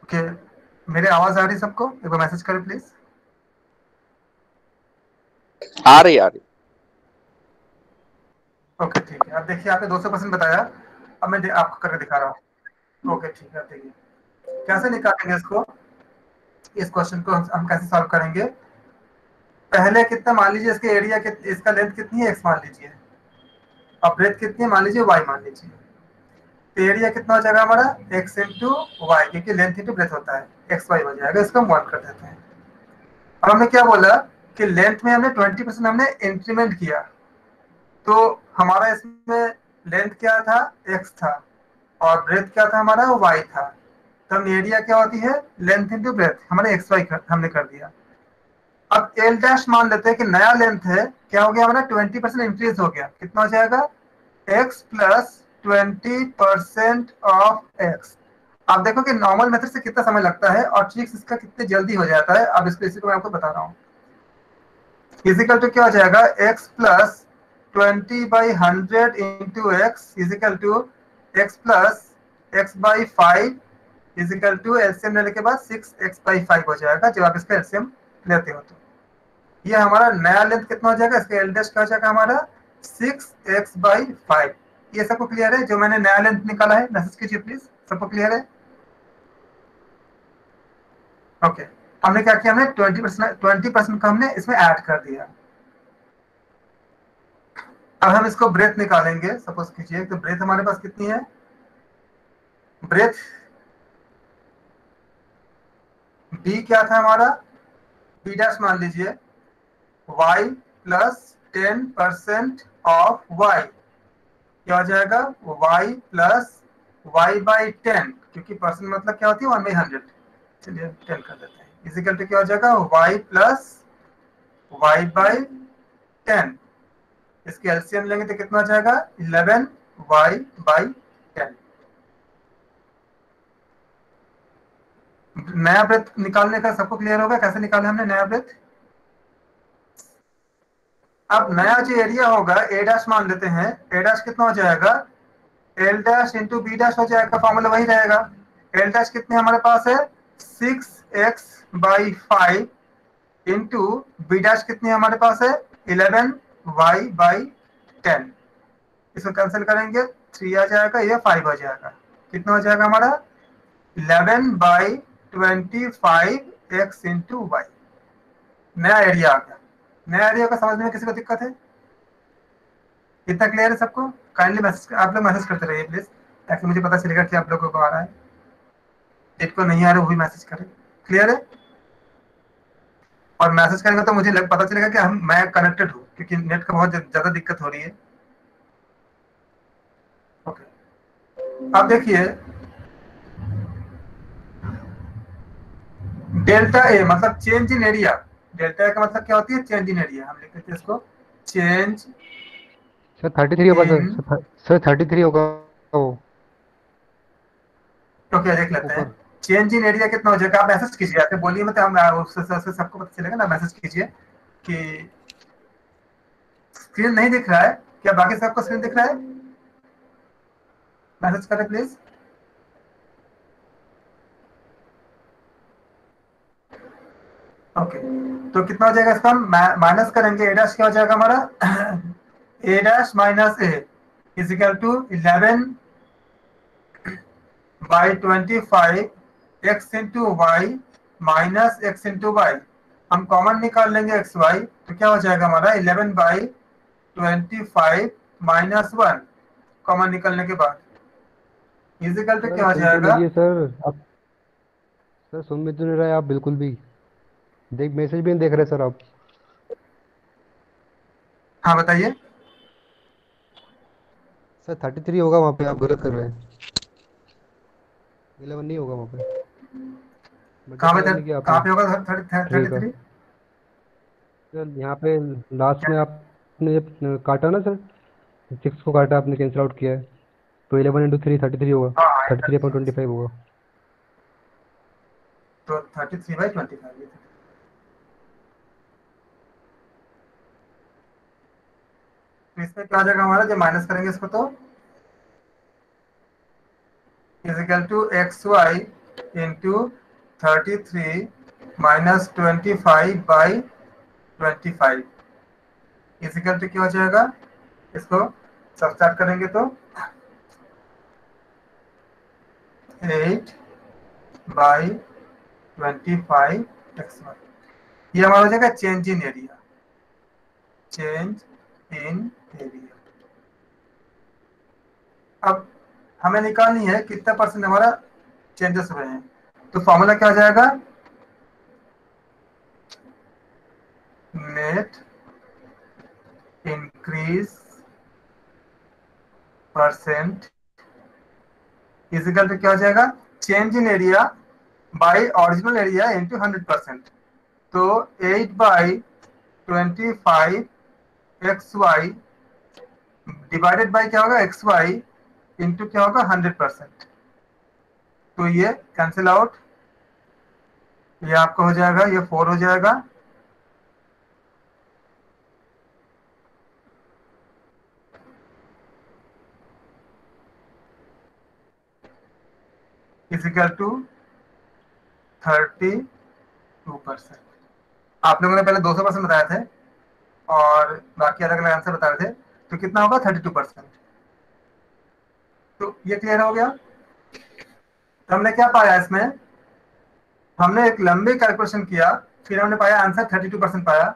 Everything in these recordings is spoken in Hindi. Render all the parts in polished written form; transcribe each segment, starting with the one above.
ओके, मेरे आवाज आ रही सबको? एक बार मैसेज करें प्लीज। आ रही। ओके ठीक है, अब देखिए आपने 200% बताया। अब मैं आपको करके दिखा रहा हूँ। ओके ठीक है, अब देखिए कैसे निकालेंगे इसको। इस क्वेश्चन को हम कैसे सॉल्व करेंगे। पहले कितना मान लीजिए, इसके एरिया इसका लेंथ कितनी है, एक्स मान लीजिए, और ब्रेथ कितनी है मान लीजिए, वाई मान लीजिए। तो एरिया कितना हो जाएगा हमारा, एक्स इंटू वाई, क्योंकि लेंथ इंटू ब्रेथ होता है, एक्स वाई हो जाएगा। इसको हम 1 कर देते हैं। अब हमने क्या बोला कि लेंथ में हमने 20% हमने इंक्रीमेंट किया, तो हमारा इसमें लेंथ क्या था, एक्स था, और ब्रेथ क्या था हमारा, वो वाई था। तो हम एरिया क्या होती है, लेंथ इंटू ब्रेथ, हमने एक्स वाई हमने कर दिया। अब एल डैश मान लेते हैं कि नया लेंथ है, क्या हो गया हमारा, 20% इंक्रीज हो गया। कितना हो जाएगा, एक्स प्लस 20% ऑफ एक्स। आप देखो कि नॉर्मल मेथड से कितना समय लगता है और ट्रिक्स इसका कितने जल्दी हो जाता है। अब इसको इसी को मैं आपको बता रहा हूँ। इजिकल टू क्या हो जाएगा, x plus 20/100 into x equal to x plus x by 5 equal to LCM लेने के बाद 6x/5 हो जाएगा, जब आप इसका एलसीएम लेते हो। तो ये हमारा नया लेंथ कितना हो जाएगा, इसका एल डैश क्या हो जाएगा हमारा, 6x/5। ये सबको क्लियर है? जो मैंने नया लेंथ निकाला है मैसेज कीजिए प्लीज, सबको क्लियर है? ओके, हमने क्या किया, हमने 20% का हमने इसमें ऐड कर दिया। अब हम इसको ब्रेथ निकालेंगे। सपोज कीजिए तो ब्रेथ हमारे पास कितनी है, ब्रेथ बी क्या था हमारा, बी डैश मान लीजिए, y प्लस 10% ऑफ y, क्या हो जाएगा, y प्लस y/10, क्योंकि परसेंट मतलब क्या होती है, 1/100। चलिए 10 कर देते हैं, इजिकल टू क्या हो जाएगा, y प्लस y/10। इसके एलसीएम लेंगे तो कितना हो जाएगा, 11y/10। नया ब्रेथ निकालने का सबको क्लियर होगा, कैसे निकाले हमने नया ब्रेथ। अब नया जो एरिया होगा, ए डैश मान लेते हैं, ए डैश कितना हो जाएगा, L dash into B dash हो जाएगा, फॉर्मूला वही रहेगा। एल डैश कितने हमारे पास है, 6x/5 इंटू बी डैश कितनी हमारे पास है, 11y/10। इसको कैंसिल करेंगे, 3 आ जाएगा, ये 5 हो जाएगा। कितना हो जाएगा हमारा, 11/25 x इंटू वाई। नया एरिया आ गया। नया एरिया का समझने में किसी को दिक्कत है? इतना क्लियर है सबको? काइंडली मैसेज, आप लोग मैसेज करते रहिए प्लीज, ताकि मुझे पता चलेगा कि आप लोगों को आ रहा है। जिनको नहीं आ रहा वो भी मैसेज करें। क्लियर है? और मैसेज करेंगे तो मुझे पता चलेगा कि मैं कनेक्टेड हूँ, क्योंकि नेट का बहुत ज्यादा दिक्कत हो रही है। ओके, अब देखिए डेल्टा ए मतलब change in area. Delta A का मतलब क्या होती है, चेंज इन एरिया। हम लिख देते हैं इसको, चेंज सर 33 होगा इन। सर 33 होगा वो ओके देख लेते हैं। ऊपर। चेंज इन एरिया कितना हो जाएगा, आप मैसेज कीजिए, ऐसे बोलिए मत, हम उससे सबको पता चलेगा ना। मैसेज कीजिए कि स्क्रीन नहीं दिख रहा है क्या, बाकी सबको स्क्रीन दिख रहा है? मैसेज करें प्लीज। ओके, तो कितना हो जाएगा, इसका हम माइनस करेंगे। ए डैश क्या हो जाएगा हमारा, A dash minus A is equal to 11/25 X into Y minus X into Y. हम कॉमन निकाल लेंगे एक्स वाई, तो क्या हो जाएगा हमारा, 11/25 -1 कॉमन निकलने के बाद इजिकल टू सर क्या हो सुन तो जाएगा। लीजिए सर आप। सर सुन भी तो नहीं रहे आप बिल्कुल भी। देख मैसेज भी नहीं देख रहे सर आप। हाँ बताइए। सर 33 होगा वहाँ पे, आप गलत कर रहे हैं। 11 नहीं होगा वहाँ पे। कहाँ मल्टीप्लाई पे, नहीं किया कहाँ आपने पे होगा थ्री थर्टी का। थ्री सर यहाँ पे लास्ट में आपने जब काटा ना सर, 6 को काटा आपने, कैंसिल आउट किया है, तो 11 × 3 33 होगा। हाँ हाँ, 33/25 होगा। तो 33/25। तो इसमें क्या आ जाएगा हमारा, जब माइनस करेंगे इसको तो equal to x y into 33 minus 25/25 equal to क्या हो जाएगा? इसको सब्ट्रैक्ट करेंगे तो 8/25 ये हमारा हो जाएगा change in area. Change in area. अब हमें निकालनी है कितना परसेंट हमारा चेंजेस हुए हैं, तो फॉर्मूला क्या हो जाएगा? Net increase percent equal to क्या हो जाएगा? Change in area by original area into 100%। तो 8/25 डिवाइडेड बाय क्या होगा? XY इंटू क्या होगा? 100%। तो ये कैंसिल आउट, ये आपका हो जाएगा, ये 4 हो जाएगा। Equal to 32%। आप लोगों ने पहले 200% बताए थे और बाकी अलग अलग आंसर बता रहे थे, तो कितना होगा? 32%। तो ये क्लियर हो गया। तो हमने क्या पाया इसमें? हमने एक लंबे कैलकुलेशन किया, फिर हमने पाया आंसर 32% पाया।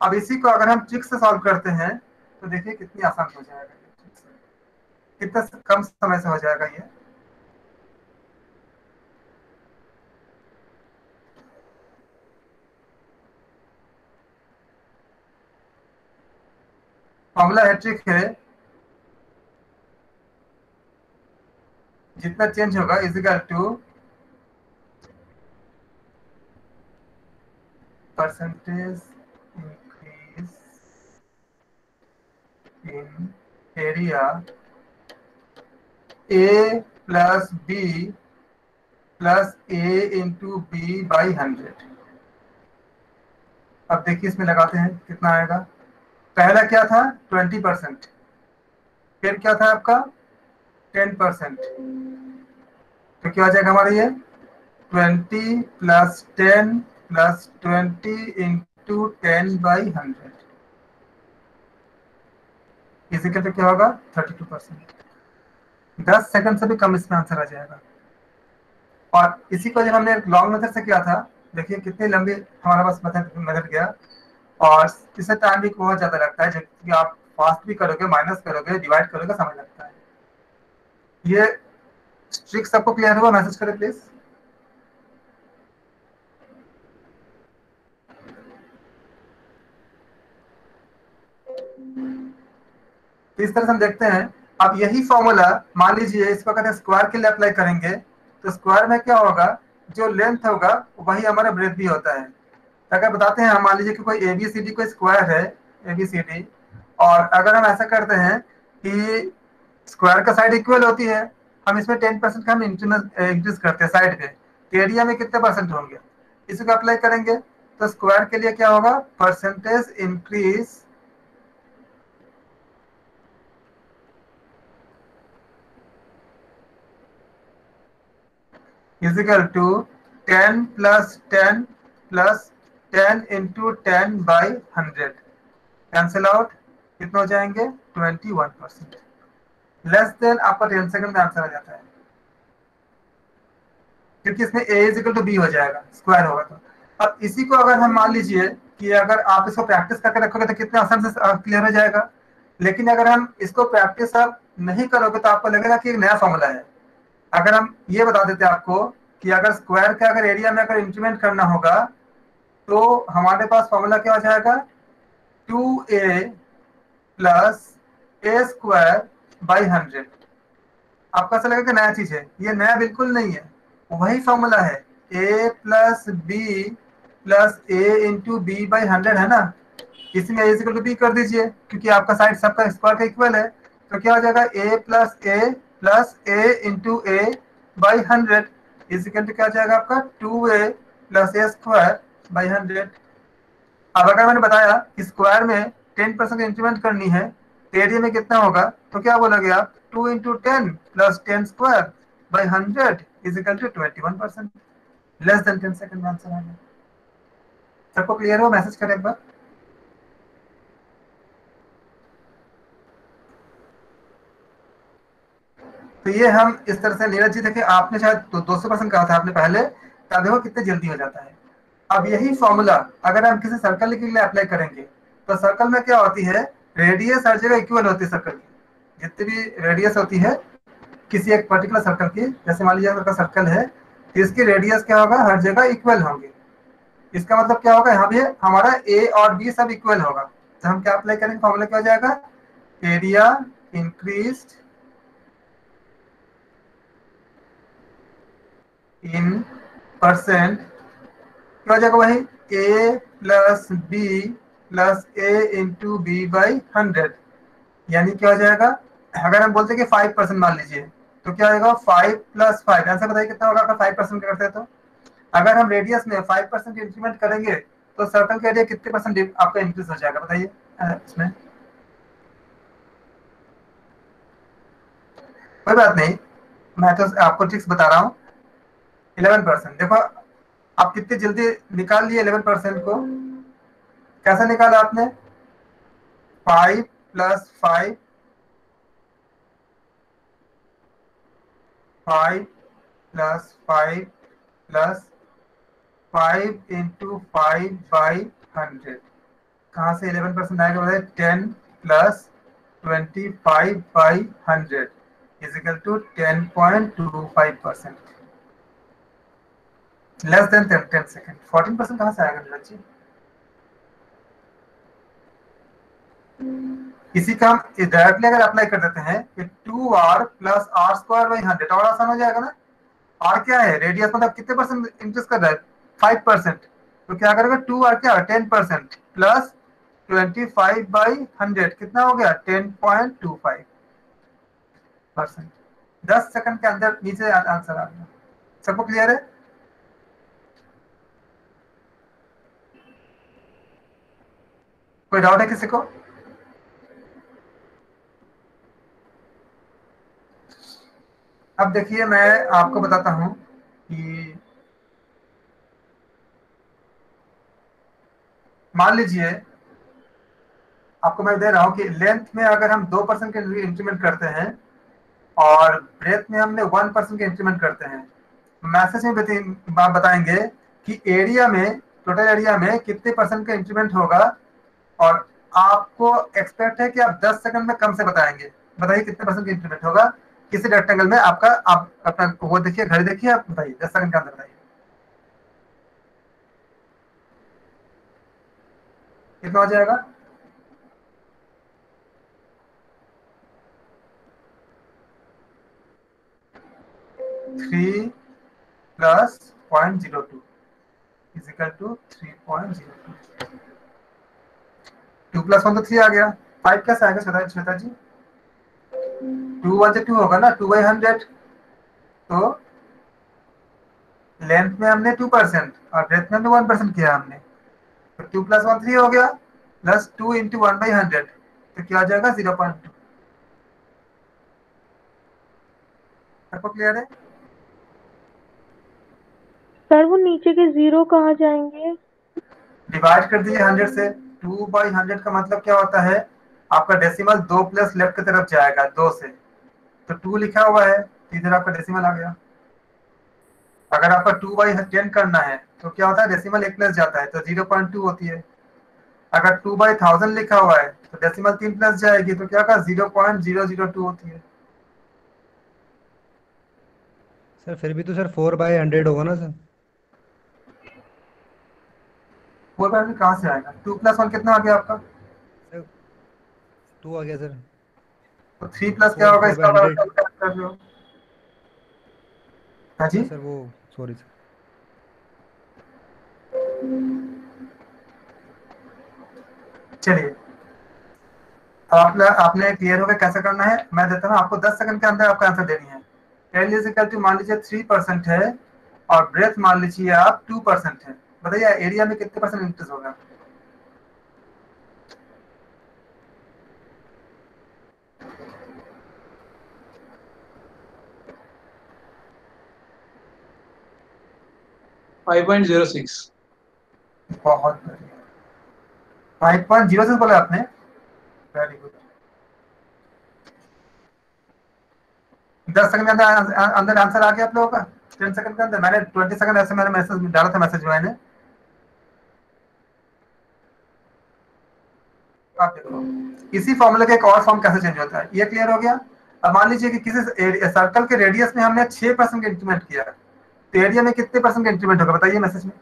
अब इसी को अगर हम ट्रिक से सॉल्व करते हैं तो देखिए कितनी आसान हो जाएगा, कितना कम समय से हो जाएगा ये। फॉर्मूला है, ट्रिक है, जितना चेंज होगा equal to percentage increase in area A plus B plus A into B by 100। अब देखिए इसमें लगाते हैं कितना आएगा। पहला क्या था? 20%। फिर क्या था आपका? 10%। तो क्या हो जाएगा हमारा ये? 20 plus 10 plus 20 into 10/100 equal to क्या होगा? 32%। 10 सेकंड से भी कम इसमें आंसर आ जाएगा। और इसी को जब हमने लॉन्ग मेथड से किया था, देखिए कितनी लंबी हमारे पास मेथड गया, और इससे टाइम भी बहुत ज्यादा लगता है। जबकि आप फास्ट भी करोगे, माइनस करोगे, डिवाइड करोगे, समय लगता है। ये ट्रिक सबको क्लियर हुआ? मैसेज करें प्लीज। तो इस तरह से हम देखते हैं। अब यही फॉर्मूला मान लीजिए इसको कहते हैं स्क्वायर के लिए अप्लाई करेंगे, तो स्क्वायर में क्या होगा? जो लेंथ होगा वही हमारा ब्रेथ भी होता है। अगर बताते हैं हम, मान लीजिए कि कोई ABCD कोई स्क्वायर है, ABCD, और अगर हम ऐसा करते हैं कि स्क्वायर का साइड इक्वल होती है, हम इसमें 10% का हम इंक्रीज करते हैं साइड पे, तो एरिया में कितने परसेंट होंगे? इसी को अप्लाई करेंगे तो स्क्वायर के लिए क्या होगा? Percentage increase is equal to 10 plus 10 plus 10 into 10/100। Cancel out, कितना हो जाएंगे? 21%। लेस देन आपका 10 सेकंड में आंसर आ जाता है, क्योंकि इसमें A is equal to B हो जाएगा, स्क्वायर होगा तो। अब इसी को अगर हम मान लीजिए कि अगर आप इसको प्रैक्टिस करके रखोगे तो कितने आसान से क्लियर हो जाएगा। लेकिन अगर हम इसको प्रैक्टिस आप नहीं करोगे तो आपको लगेगा कि एक नया फॉर्मूला है। अगर हम ये बता देते आपको कि अगर स्क्वायर के अगर एरिया में अगर इंक्रीमेंट करना होगा तो हमारे पास फॉर्मूला क्या हो जाएगा? 2A प्लस A² आपको ऐसा लगेगा कि नया चीज है, ये नया बिल्कुल नहीं है, वही फॉर्मूला है। A plus B plus A into B/100 है ना, इसमें A इक्वल टू B कर दीजिए, क्योंकि आपका साइड सबका स्क्वायर का इक्वल है। तो क्या हो जाएगा? A plus A into A/100 is equal to क्या हो जाएगा आपका? 2A plus A²/100। अब अगर मैंने बताया कि स्क्वायर में 10% इंक्रीमेंट करनी है तो एरिया में कितना होगा, तो क्या बोलोगे आप? 2 into 10 plus 10² by 100 is equal to 21%। Less than 10 second में आंसर आ गया। सबको क्लियर हो? मैसेज करें एक बार। तो ये हम इस तरह से, नीरज जी देखिए आपने शायद 200% कहा था आपने पहले, तो देखो कितने जल्दी हो जाता है। अब यही फॉर्मूला अगर हम किसी सर्कल के लिए अप्लाई करेंगे तो सर्कल में क्या होती है, रेडियस हर जगह इक्वल होती है सर्कल की। जितनी भी रेडियस होती है किसी एक पर्टिकुलर सर्कल की, जैसे मान लीजिए आपका सर्कल है तो इसकी रेडियस क्या होगा, हर जगह इक्वल होंगे। इसका मतलब क्या होगा, यहाँ भी हमारा ए और बी सब इक्वल होगा। तो हम क्या अप्लाई करेंगे, फॉर्मूला क्या हो जाएगा, एरिया इंक्रीज्ड इन परसेंट, क्या हो जाएगा वही, A plus B plus A into B by 100। यानी क्या हो जाएगा, अगर हम बोलते हैं कि 5% मान लीजिए तो क्या होगा, 5 प्लस 5, आंसर बताइए कितना होगा अगर 5% करते हैं तो। अगर हम रेडियस में 5% इंक्रीमेंट करेंगे तो सर्कल का एरिया कितने परसेंट आपका इंक्रीज हो जाएगा बताइए इसमें। कोई बात नहीं, मैं तो आपको ट्रिक्स बता रहा हूँ। 11%, देखो आप कितनी जल्दी निकाल लिए 11% को। कैसे निकाला आपने, 5 प्लस 5, 5 प्लस 5 प्लस 5 इंटू 5/100। कहाँ से 11% आएगा बताइए, 10 plus 25/100 is equal to 10.25%। Less than 10 second. 14% कहाँ से आएगा नीरज जी। इसी का हम डायरेक्टली अगर अप्लाई कर देते हैं कि 2r plus are square by 100, और आसान हो जाएगा ना। आर क्या है, रेडियस, मतलब कितने परसेंट इंक्रीज कर रहा है, 5%। तो क्या करेगा, 2r क्या है 10% प्लस 25/100 कितना हो गया, 10.25%। 10 सेकंड के अंदर नीचे आंसर आ गया। सबको क्लियर है? कोई डाउट है किसी को? अब देखिए मैं आपको बताता हूं कि मान लीजिए आपको मैं दे रहा हूं कि लेंथ में अगर हम 2% के इंक्रीमेंट करते हैं और ब्रेथ में हमने 1% के इंक्रीमेंट करते हैं, मैसेज में बताएंगे कि एरिया में, टोटल एरिया में कितने परसेंट का इंक्रीमेंट होगा। और आपको एक्सपेक्ट है कि आप 10 सेकंड में कम से बताएंगे। बताइए कितने परसेंट का इंक्रीमेंट होगा किसी रेक्टेंगल में आपका। आप अपना वो देखिए, घड़ी देखिए, आप बताइए 10 सेकंड के अंदर बताइए कितना हो जाएगा। Three plus 0.02 is equal to 3.02। 2 plus 1 तो 3 आ गया, 5 कैसे आएगा श्वेता जी। 2 1 से 2 होगा ना, 2/100। तो लेंथ में हमने 2% और ब्रेथ में हमने 1% किया हमने, तो 2 प्लस 1 3 हो गया, प्लस 2 इंटू 1/100 तो क्या आ जाएगा 0.2। सबको क्लियर है? सर वो नीचे के जीरो कहाँ जाएंगे? डिवाइड कर दीजिए 100 से। 2/100 का मतलब क्या होता है, आपका डेसिमल 2 प्लस लेफ्ट की तरफ जाएगा 2 से, तो 2 लिखा हुआ है तो इधर आपका डेसिमल आ गया। अगर आपका 2/10 करना है तो क्या होता है, डेसिमल 1 प्लस जाता है तो 0.2 होती है। अगर 2/1000 लिखा हुआ है तो डेसिमल 3 प्लस जाएगी तो क्या होगा, 0.002 होती है। सर फिर भी तो सर 4/100 होगा ना सर। 4 कहाँ से आएगा, 2 प्लस 1 कितना आ गया आपका, सर 2 आ गया सर। तो 3 प्लस क्या फोर होगा फोर बाय इसका, हंड्रेड कर लो। हाँ जी, हाँ सर वो, सॉरी सर। चलिए आपने आपने क्लियर हो गया कैसे करना है। मैं देता हूँ आपको 10 सेकंड के अंदर आपका आंसर देनी है। टेन इज इक्वल टू मान लीजिए 3% है और ब्रेथ मान लीजिए आप 2% है। बताइए एरिया में कितने परसेंट इंक्रीज होगा। 5.06। बहुत बढ़िया, 5.06 बोला आपने, वेरी गुड। 10 सेकंड के अंदर अंदर आंसर आ गया आप लोगों का, 10 सेकंड के अंदर। मैंने 20 सेकंड ऐसे मैंने मैसेज डाला था, मैसेज मैंने। आप देखो इसी फॉर्मूले का एक और फॉर्म कैसे चेंज होता है, ये क्लियर हो गया। अब मान लीजिए कि किसी सर्कल के रेडियस में हमने 6% का इंक्रीमेंट किया, तो एरिया में कितने परसेंट का इंक्रीमेंट होगा बताइए मैसेज में।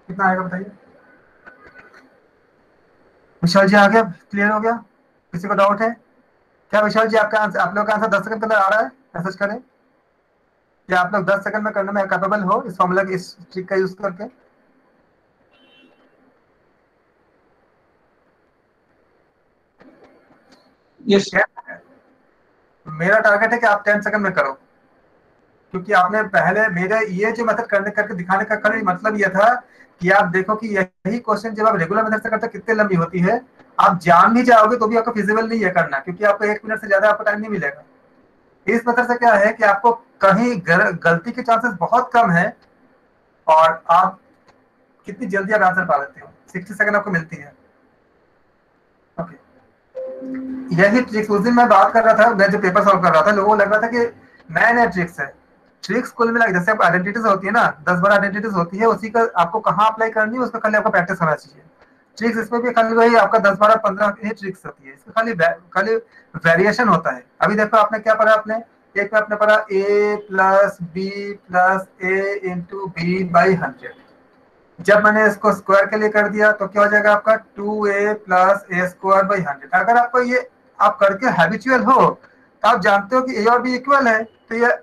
कितना आएगा बताइए। विशाल जी आ गया, क्लियर हो गया, किसी को डाउट है क्या? विशाल जी आपका आंसर, आप लोग का आंसर 10 सेकंड के अंदर आ रहा है, मैसेज करें। क्या आप लोग 10 सेकंड में करने में कैपेबल हो इस फॉर्मूला की, इस ट्रिक का यूज करके? यस। मेरा टारगेट है कि आप 10 सेकंड में करो, क्योंकि आपने पहले मेरे ये जो मेथड करने करके दिखाने का कल मतलब ये था कि आप देखो कि यही क्वेश्चन जब आप रेगुलर मेथड से करते हो कितने लंबी होती है। आप जान भी जाओगे तो भी आपको फिजिबल नहीं है करना, क्योंकि आपको 1 मिनट से ज्यादा आपको टाइम नहीं मिलेगा। इस मेथड से क्या है कि आपको कहीं गलती के चांसेस बहुत कम है, और आप कितनी जल्दी आप आंसर पा लेते हो, 60 सेकंड आपको मिलती है। ओके, यही ट्रिक्स उस दिन मैं बात कर रहा था, मैं जो पेपर सॉल्व कर रहा था, लोगों को लग रहा था कि नया नया ट्रिक्स है। ट्रिक्स कुल मिला जैसे आप आइडेंटिटीज होती है ना, 10-12 आइडेंटिटीज होती है, उसी का आपको कहाँ अप्लाई करनी है उसका खाली आपको प्रैक्टिस होना चाहिए। ट्रिक्स इसमें भी खाली वही आपका 10-12-15 ही ट्रिक्स होती है, इसमें खाली वेरिएशन होता है। अभी देखो आपने क्या पढ़ा, आपने एक में आपने पढ़ा a plus B plus A into B by 100। जब मैंने इसको स्क्वायर के लिए कर दिया तो क्या हो जाएगा आपका 2a plus A square by 100। अगर आपको ये आप करके हैबिचुअल हो तो आप जानते हो कि ए और बी इक्वल है, तो ये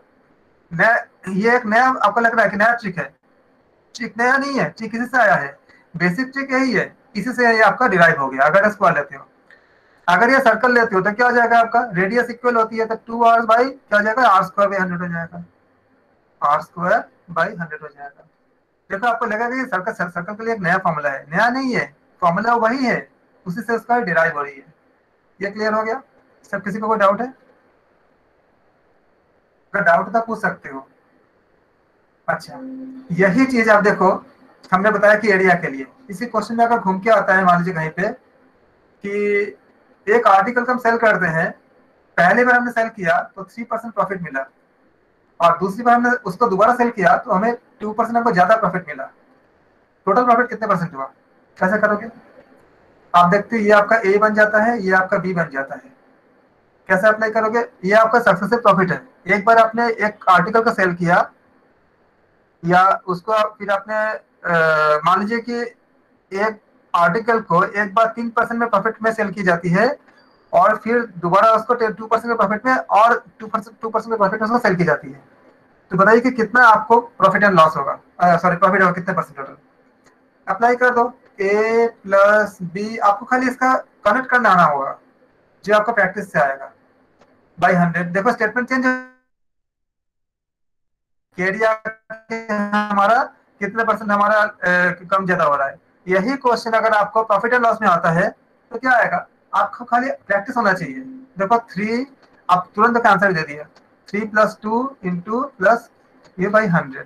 एक नया आपको लग रहा है कि नया ट्रिक है। ट्रिक नया नहीं है, ट्रिक इसी से आया है, बेसिक ट्रिक यही है, इसी से ये आपका डिराइव हो गया। अगर स्क्वायर लेते हो, अगर ये सर्कल लेते हो तो क्या हो जाएगा आपका, रेडियस इक्वल होती है तो 2r बाई क्या हो जाएगा, आर स्क्वायर बाई 100 हो जाएगा, आर स्क्वायर बाई 100 हो जाएगा। देखो आपको लगेगा कि सर्कल सर्कल के लिए एक नया फॉर्मूला है, नया नहीं है, फॉर्मूला वही है, उसी से उसका डिराइव हो रही है। ये क्लियर हो गया सब? किसी को कोई डाउट है? अगर डाउट तो पूछ सकते हो। अच्छा, यही चीज आप देखो, हमने बताया कि एरिया के लिए इसी क्वेश्चन में अगर घूम के आता है मान लीजिए कहीं पे कि एक आर्टिकल को हम सेल करते हैं, पहले बार हमने सेल किया तो 3% प्रॉफिट मिला, और दूसरी बार हमने उसको दोबारा सेल किया तो हमें 2% हमको ज्यादा प्रॉफिट मिला। टोटल प्रॉफिट कितने परसेंट हुआ? कैसे करोगे आप? देखते ये आपका ए बन जाता है, ये आपका बी बन जाता है। कैसे अप्लाई करोगे? ये आपका सक्सेसिव प्रॉफिट है। एक बार आपने एक आर्टिकल का सेल किया, या उसको फिर आपने मान लीजिए कि एक आर्टिकल को एक बार 3% में प्रॉफिट में सेल की जाती है, और फिर दोबारा उसको 2% के प्रॉफिट में और 2% के प्रॉफिट में उसको सेल की जाती है। तो बताइए कि कितना आपको प्रॉफिट एंड लॉस होगा, सॉरी प्रॉफिट होगा कितने परसेंट टोटल? अप्लाई कर दो, ए प्लस बी, आपको खाली इसका कनेक्ट करना आना होगा, जो आपका प्रैक्टिस से आएगा, बाई 100। देखो स्टेटमेंट चेंज, एरिया हमारा कितने परसेंट हमारा कम ज्यादा हो रहा है। यही क्वेश्चन अगर आपको प्रॉफिट एंड लॉस में आता है तो क्या आएगा, आपको खाली प्रैक्टिस होना चाहिए। देखो 3, आप तुरंत आंसर दे दिया, 3 + 2 इंटू प्लस ये बाई 100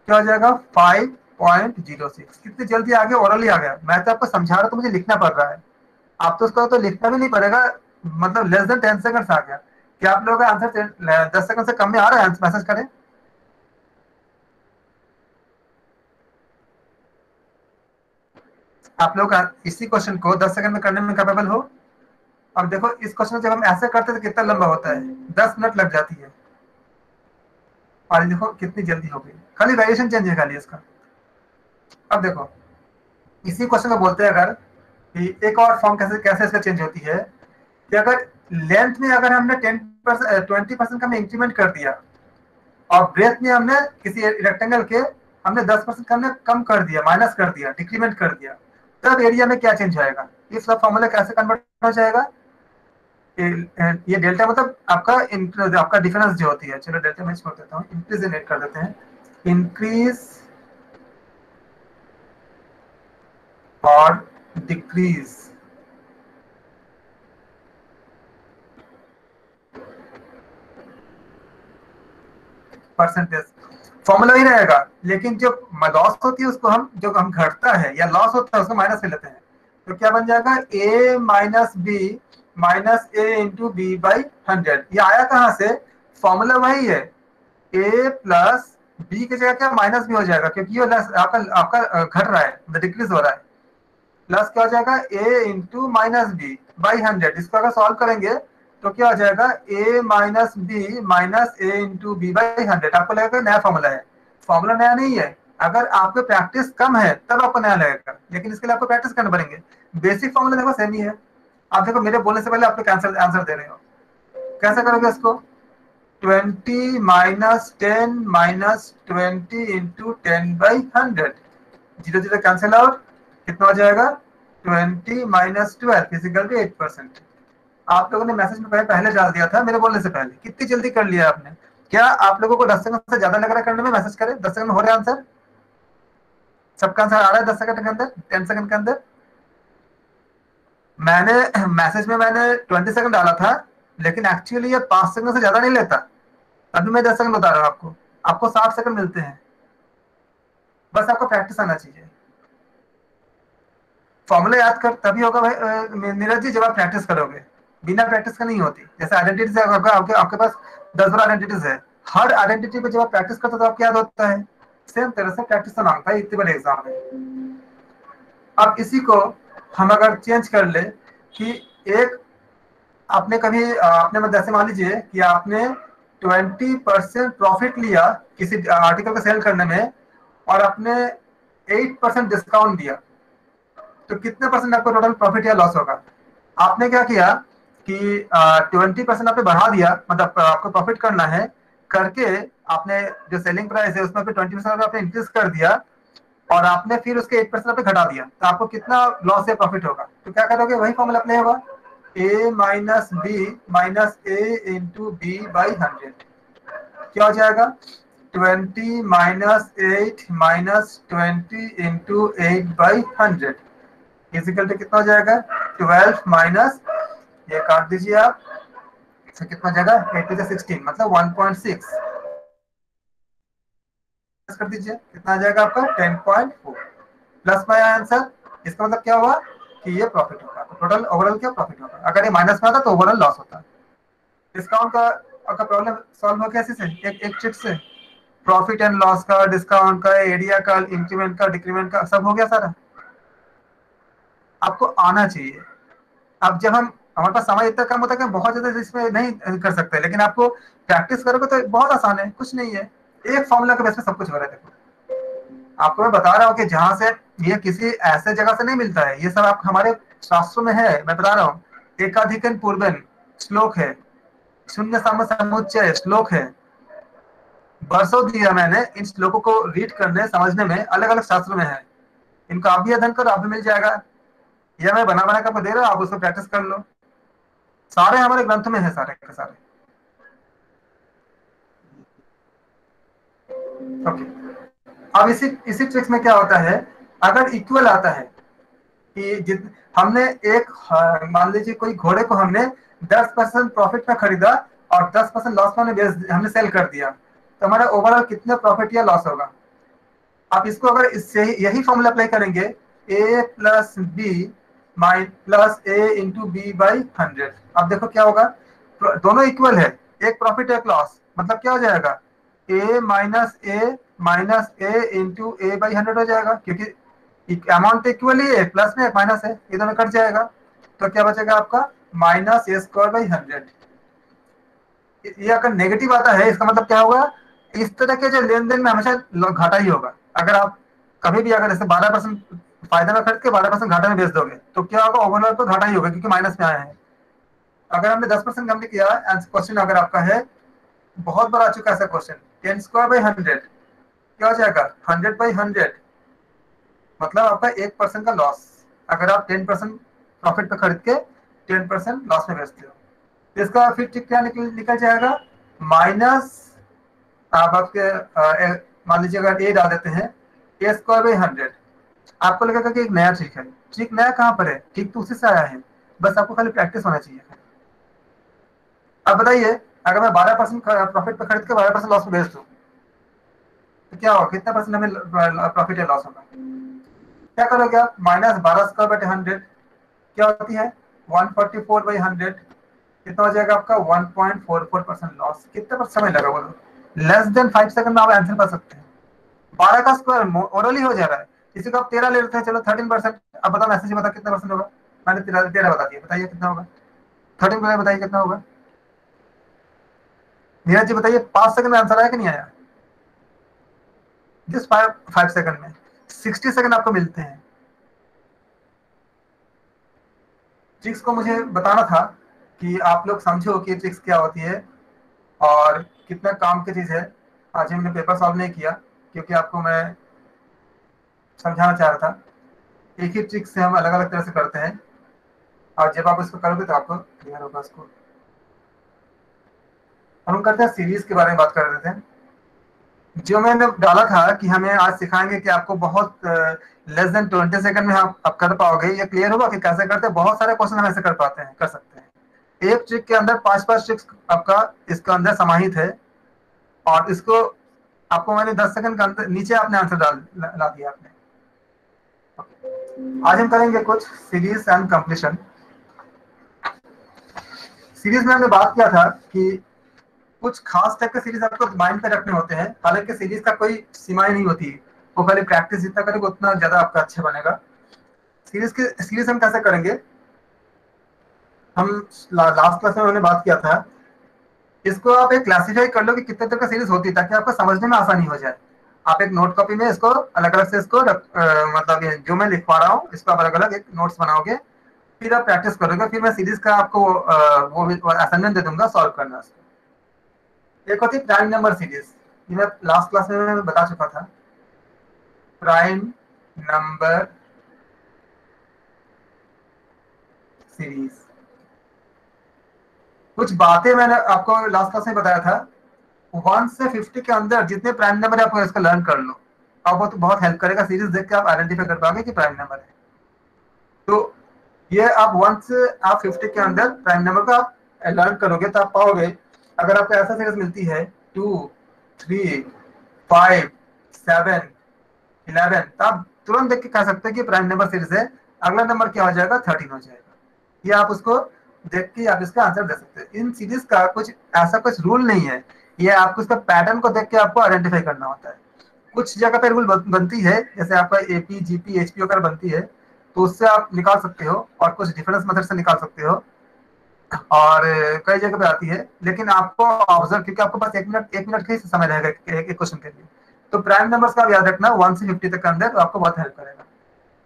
क्या हो जाएगा, 5.06। कितनी जल्दी आ गया, ओरली आ गया। मैं तो आपको समझा रहा हूं तो मुझे लिखना पड़ रहा है, आप तो उसको तो लिखना भी नहीं पड़ेगा, मतलब लेस देन 10 सेकंड आ गया। क्या आप लोगों का आंसर 10 सेकंड से कम में आ रहा है? मैसेज करें। आप लोग इसी क्वेश्चन को 10 सेकंड में करने में कैपेबल हो? अब देखो इस क्वेश्चन जब हम ऐसे करते हैं तो कितना लंबा होता है, 10 मिनट लग जाती है, और देखो कितनी जल्दी हो गई, खाली वेरिएशन चेंज है खाली इसका। अब देखो इसी क्वेश्चन को बोलते हैं अगर कि एक और फॉर्म कैसे कैसे इसका चेंज होती है, कि अगर लेंथ में अगर हमने 20% का हमने इंक्रीमेंट कर दिया, और ब्रेथ में हमने किसी रेक्टेंगल के हमने 10% का हमने कम कर दिया, माइनस कर दिया, डिक्रीमेंट कर दिया, तब एरिया में क्या चेंज आएगा? ये सब फॉर्मूला कैसे कन्वर्ट हो जाएगा? ये डेल्टा मतलब आपका डिफरेंस जो होती है, चलो डेल्टा में छोड़ देता हूँ, इंक्रीज नेट कर देते हैं, इंक्रीज और डिक्रीज परसेंटेज। फॉर्मूला ही रहेगा, लेकिन जो लॉस होती है उसको हम, जो हम घटता है या लॉस होता है उसको माइनस में लेते हैं। तो क्या बन जाएगा, A minus B minus A into B by 100। ये आया कहाँ से, फॉर्मूला वही है, ए प्लस बी की जगह क्या माइनस भी हो जाएगा, क्योंकि ये आपका आपका घट रहा है, डिक्रीज हो रहा है। प्लस क्या हो जाएगा, A into minus B by 100। इसको अगर सॉल्व करेंगे तो क्या हो जाएगा, A minus B minus A into B by 100। आपको लगेगा नया फॉर्मूला है, फॉर्मूला नया नहीं है। अगर आपको प्रैक्टिस कम है तब आपको नया लगेगा, लेकिन इसके लिए आपको प्रैक्टिस करना पड़ेंगे। बेसिक फॉर्मूला देखो सेम ही है। आप देखो मेरे बोलने से पहले आप लोग आंसर दे रहे हो, कैसे करोगे इसको, 20 minus 10 minus 20 into 10 by 100। 0 0 cancel out, कितना हो जाएगा, 20 माइनस 12 फिजिकल भी 8%। आप लोगों ने मैसेज में पहले डाल दिया था मेरे बोलने से पहले, कितनी जल्दी कर लिया आपने। क्या आप लोगों को 10 सेकंड से ज्यादा लग रहा है करने में, मैसेज करें 10 सेकंड में हो रहा है आंसर, सबका आंसर आ रहा है 10 सेकंड के अंदर, 10 सेकंड के अंदर। मैंने मैसेज में मैंने 20 सेकंड डाला था, लेकिन एक्चुअली ये 5 सेकंड से ज्यादा नहीं लेता, अभी मैं 10 सेकंड बता रहा हूँ आपको। आपको 60 सेकंड मिलते हैं, बस आपको प्रैक्टिस आना चाहिए। फॉर्मूला याद कर तभी होगा भाई नीरज जी, जब आप प्रैक्टिस करोगे, बिना प्रैक्टिस का नहीं होती। जैसे आइडेंटिटीज आपके पास 10 बार आइडेंटिटीज है, हर आइडेंटिटी पे जब आप प्रैक्टिस करते हो तो आपको याद होता है। सेम तरह से प्रैक्टिस तो मांगता है इतने बड़े एग्जाम में। अब इसी को हम अगर चेंज कर ले कि एक आपने कभी आपने जैसे मान लीजिए कि आपने 20% प्रॉफिट लिया किसी आर्टिकल को सेल करने में, और आपने 8% डिस्काउंट दिया, तो कितने परसेंट आपको टोटल प्रॉफिट या लॉस होगा। आपने क्या किया कि 20% आपने बढ़ा दिया, मतलब आपको प्रॉफिट करना है करके, आपने जो सेलिंग प्राइस है उसमें 20% आपने इंक्रीज कर दिया, और आपने फिर उसके 8% आपने घटा दिया, तो आपको कितना लॉस या प्रॉफिट होगा। तो क्या करोगे, वही फॉर्मूला अप्लाई होगा, A minus B minus A into B by 100। क्या हो जाएगा, 20 minus 8 minus 20 into 8 by 100 is equal to कितना हो जाएगा, 12 माइनस, ये काट दीजिए आप, तो कितना हो जाएगा, 8 टू 16 मतलब 1.6 कर दीजिए, कितना आ जाएगा आपका 10.4 प्लस में आंसर। इसका मतलब क्या हुआ कि ये प्रॉफिट होगा, तो टोटल ओवरऑल क्या प्रॉफिट होगा। अगर ये माइनस में आता तो ओवरऑल लॉस होता। डिस्काउंट का आपका प्रॉब्लम सॉल्व हो गया ऐसे से, एक ट्रिक से। प्रॉफिट एंड लॉस का, डिस्काउंट का, एरिया का, इंक्रीमेंट का, डिक्रीमेंट का, सब हो गया सारा। आपको आना चाहिए। अब जब हम हमारे पास समय इतना कम होता है कि हम बहुत ज्यादा इसमें नहीं कर सकते, लेकिन आपको प्रैक्टिस करोगे तो बहुत आसान है, कुछ नहीं है। एक फॉर्मूला के बेस पे सब कुछ हो रहा है। देखो आपको मैं बता रहा हूँ कि जहां से ये किसी ऐसे जगह से नहीं मिलता है, ये सब आप हमारे शास्त्रों में है। मैं बता रहा हूँ, एकाधिकन पूर्वन श्लोक है, शून्य साम समुच्चय श्लोक है, बरसों दिया मैंने इन श्लोकों को रीड करने समझने में, अलग अलग शास्त्रों में है। इनको आप भी अध्ययन करो, आप भी मिल जाएगा, या मैं बना बना कर आपको दे रहा हूँ, आप उसको प्रैक्टिस कर लो। सारे हमारे ग्रंथ में है, सारे के सारे। ओके, अब इसी ट्रिक्स में क्या होता है, अगर इक्वल आता है कि हमने एक, मान लीजिए कोई घोड़े को हमने 10% प्रॉफिट में खरीदा और 10% लॉस में हमने सेल कर दिया, तो हमारा ओवरऑल कितना प्रॉफिट या लॉस होगा। आप इसको अगर इससे यही फॉर्मूला अप्लाई करेंगे, A plus B plus A into B by 100, अब देखो क्या होगा, दोनों इक्वल है, एक प्रॉफिट एक लॉस, मतलब क्या हो जाएगा, A minus A into A by 100 हो जाएगा, क्योंकि अमाउंट इक्वल ही है, प्लस में एक माइनस है, ये दोनों कट जाएगा, तो क्या बचेगा आपका माइनस ए स्क्वायर बाई 100। ये अगर नेगेटिव आता है इसका मतलब क्या होगा, इस तरह के जो लेन देन में हमेशा घाटा ही होगा। अगर आप कभी भी अगर ऐसे 12% फायदा में खरीद के 12% घाटा में बेच दोगे तो क्या होगा, ओवरऑल तो घाटा ही होगा, क्योंकि माइनस में आया है। अगर हमने 10% कम किया, क्वेश्चन अगर आपका है, बहुत बार आ चुका है ऐसा क्वेश्चन, 10 स्क्वायर बाई 100 क्या हो जाएगा, 100 बाई 100, मतलब आपका 1% का लॉस। अगर आप 10% प्रॉफिट पे खरीद के 10% लॉस में बेचते हो, तो इसका फिर क्या निकल जाएगा, माइनस आप आपके मान लीजिए अगर ए डाल देते हैं, ए स्क्वायर बाई 100, आपको लगेगा कि एक नया ट्रिक है। ट्रिक नया कहाँ पर है, ठीक तो उसी से आया है, बस आपको खाली प्रैक्टिस होना चाहिए। अब बताइए, अगर मैं 12% प्रॉफिट पे खरीद के 12% लॉस में बेच दूं तो क्या होगा, कितना परसेंट हमें प्रॉफिट या लॉस होगा? क्या करोगे आप, -12² 100 क्या होती है, 144/100, कितना हो जाएगा आपका 1.44% लॉस। कितने पर समय लगा बोलो, लेस देन 5 सेकंड में आप आंसर कर सकते हैं। 12 का स्क्वायर ओरली हो जा रहा है, किसी को आप 13 ले लेते हैं, चलो 13%। अब बताओ मैसेज बता कितना परसेंट होगा, मैंने 13 बता दिया, बताइए कितना होगा, 13 बताइए कितना होगा। नीरज जी बताइए, 5 सेकंड में आंसर आया कि नहीं आया? जिस 5 सेकंड में 60 सेकंड आपको मिलते हैं। ट्रिक्स को मुझे बताना था कि आप लोग समझो कि ट्रिक्स क्या होती है और कितना काम की चीज़ है। आज हमने पेपर सॉल्व नहीं किया क्योंकि आपको मैं समझाना चाह रहा था। एक ही ट्रिक से हम अलग अलग तरह से करते हैं और जब आप इसको करोगे तो आपको क्लियर होगा इसको। हम करते हैं सीरीज के बारे में बात कर रहे थे। जो मैंने डाला था कि हमें आज सिखाएंगे कि आपको बहुत लेस देन 20 सेकंड में आप कर पाओगे, ये क्लियर होगा कि कैसे करते हैं। बहुत सारे क्वेश्चन हम ऐसे कर पाते हैं, कर सकते हैं। एक ट्रिक के अंदर 5 ट्रिक्स आपका इसके अंदर समाहित है और इसको आपको मैंने 10 सेकंड के अंदर नीचे आपने आंसर ला दिया आपने। आज हम करेंगे कुछ सीरीज एंड कंप्लीशन। सीरीज में हमने बात किया था कि कुछ खास टाइप के सीरीज आपको माइंड पे रखने होते हैं, हालांकि सीरीज का कोई सीमाएं नहीं होती, वो खाली प्रैक्टिस जितना करेंगे उतना ज्यादा आपका अच्छा बनेगा। सीरीज हम कैसे करेंगे, हम लास्ट क्लास में हमने बात किया था, इसको आप एक क्लासिफाई कर लो कि कितने तरह का सीरीज होती है ताकि आपको समझने में आसानी हो जाए। आप एक नोट कॉपी में इसको अलग अलग से इसको मतलब जो मैं लिखवा रहा हूँ इसको आप अलग अलग एक नोट्स बनाओगे, फिर आप प्रैक्टिस करोगे, फिर मैं सीरीज का आपको वो असाइनमेंट दे दूंगा सॉल्व करना। एक होती है प्राइम नंबर सीरीज, ये मैं लास्ट क्लास में मैं बता चुका था। प्राइम नंबर सीरीज, कुछ बातें मैंने आपको लास्ट क्लास में बताया था। 1 से 50 के अंदर जितने प्राइम नंबर है आपको इसको लर्न कर लो, और वो तो बहुत हेल्प करेगा। सीरीज देख के आप आइडेंटिफाई कर पाओगे कि प्राइम नंबर है। तो ये आप 1 से आप 50 के अंदर प्राइम नंबर को आप लर्न करोगे तो आप पाओगे। अगर आपको ऐसा सीरीज मिलती है 2, 3, 5, 7, 11, तो आप तुरंत देख के कह सकते हैं कि प्राइम नंबर सीरीज है। अगला नंबर क्या हो जाएगा, 13 हो जाएगा। ये आप उसको देख के आप इसका आंसर दे सकते हैं। इन सीरीज का कुछ ऐसा कुछ रूल नहीं है, ये आपको इसका पैटर्न को देख के आपको आइडेंटिफाई करना होता है। कुछ जगह पे रूल बनती है, जैसे आपका एपी जीपी एचपी वगैरह बनती है, तो उससे आप निकाल सकते हो और कुछ डिफरेंस मेथड से निकाल सकते हो, और कई जगह पे आती है। लेकिन आपको ऑब्जर्व, क्योंकि आपके पास 1 मिनट का ही समय रहेगा एक क्वेश्चन के लिए, तो प्राइम नंबर्स का आप याद रखना 1 से 50 तक के अंदर, तो आपको बहुत हेल्प करेगा।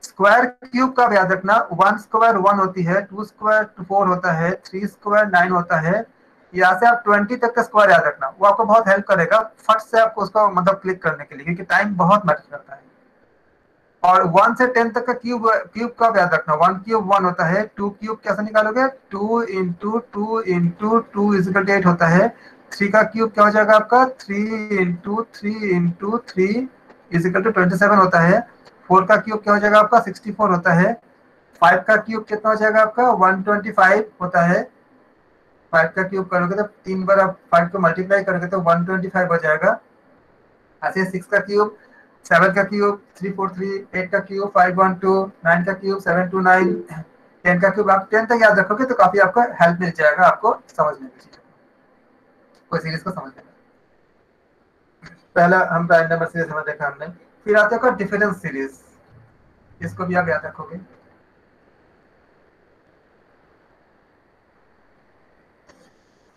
स्क्वायर क्यूब का याद रखना, 1 स्क्वायर 1 होती है, 2 स्क्वायर 4 होता है, 3 स्क्वायर 9 होता है। यहाँ से आप 20 तक का स्क्वायर याद रखना, वो आपको बहुत हेल्प करेगा फट से आपको उसका मतलब क्लिक करने के लिए, क्योंकि टाइम बहुत मैटर करता है। और 1 से 10 तक का क्यूब का याद रखना, 1 क्यूब 1 होता है, 2 क्यूब कैसे निकालोगे, 2 इंटू 2 इंटू 2 इजिकल 8 होता है। 3 का क्यूब क्या हो जाएगा आपका, 3 इंटू 3 इंटू 3 इजिकल टू 27 होता है। 4 का क्यूब क्या हो जाएगा आपका, 64 होता है। 5 का क्यूब कितना हो जाएगा आपका, 125 होता है। 5 का क्यूब करोगे तो 3 बार आप 5 को मल्टीप्लाई करोगे तो 125 हो जाएगा। ऐसे 6 का क्यूब, 7 का क्यूब 343, 8 का क्यूब 512, 9 का क्यूब 729, 10 का क्यूब। आप 10 तक याद रखोगे तो काफी आपको हेल्प मिल जाएगा आपको समझने में, कोई सीरीज को समझने में। पहला हम प्राइम नंबर सीरीज में देखा हमने, फिर आते हैं डिफरेंस सीरीज, इसको भी आप याद रखोगे।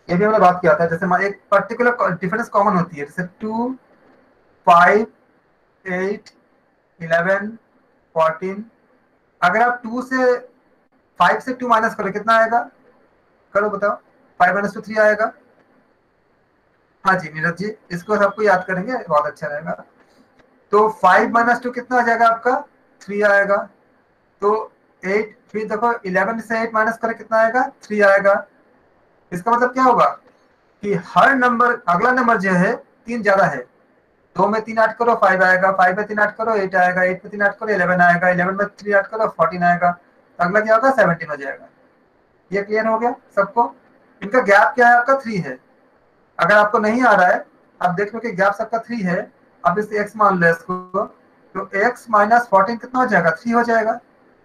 ये भी हमने बात किया था, जैसे एक पर्टिकुलर डिफरेंस कॉमन होती है, जैसे 2, 5, 8, 11, 14। अगर आप 2 से 5 से 2 माइनस करो कितना आएगा, करो बताओ, 5 - 2 3 आएगा। हाँ जी नीरज जी, इसको सबको याद करेंगे, बहुत अच्छा रहेगा। तो 5 - 2 कितना आ जाएगा आपका, 3 आएगा। तो 8, फिर देखो 11 से 8 माइनस करें कितना आएगा, 3 आएगा। इसका मतलब क्या होगा कि हर नंबर, अगला नंबर जो है 3 ज्यादा है, 2 में 3 ऐड करो 5 आएगा, 5 में 3 ऐड करो 8 आएगा, 8 में 3 ऐड करो 11 आएगा, 11 में 3 ऐड करो 14 आएगा, तो अगला क्या होगा 17 हो जाएगा। ये क्लियर हो गया सबको? इनका गैप क्या है आपका 3 है। अगर आपको नहीं आ रहा है, आप देख लो कि गैप सबका 3 है, अब इससे x मान लो इसको, तो x माइनस 14 कितना हो जाएगा 3 हो जाएगा।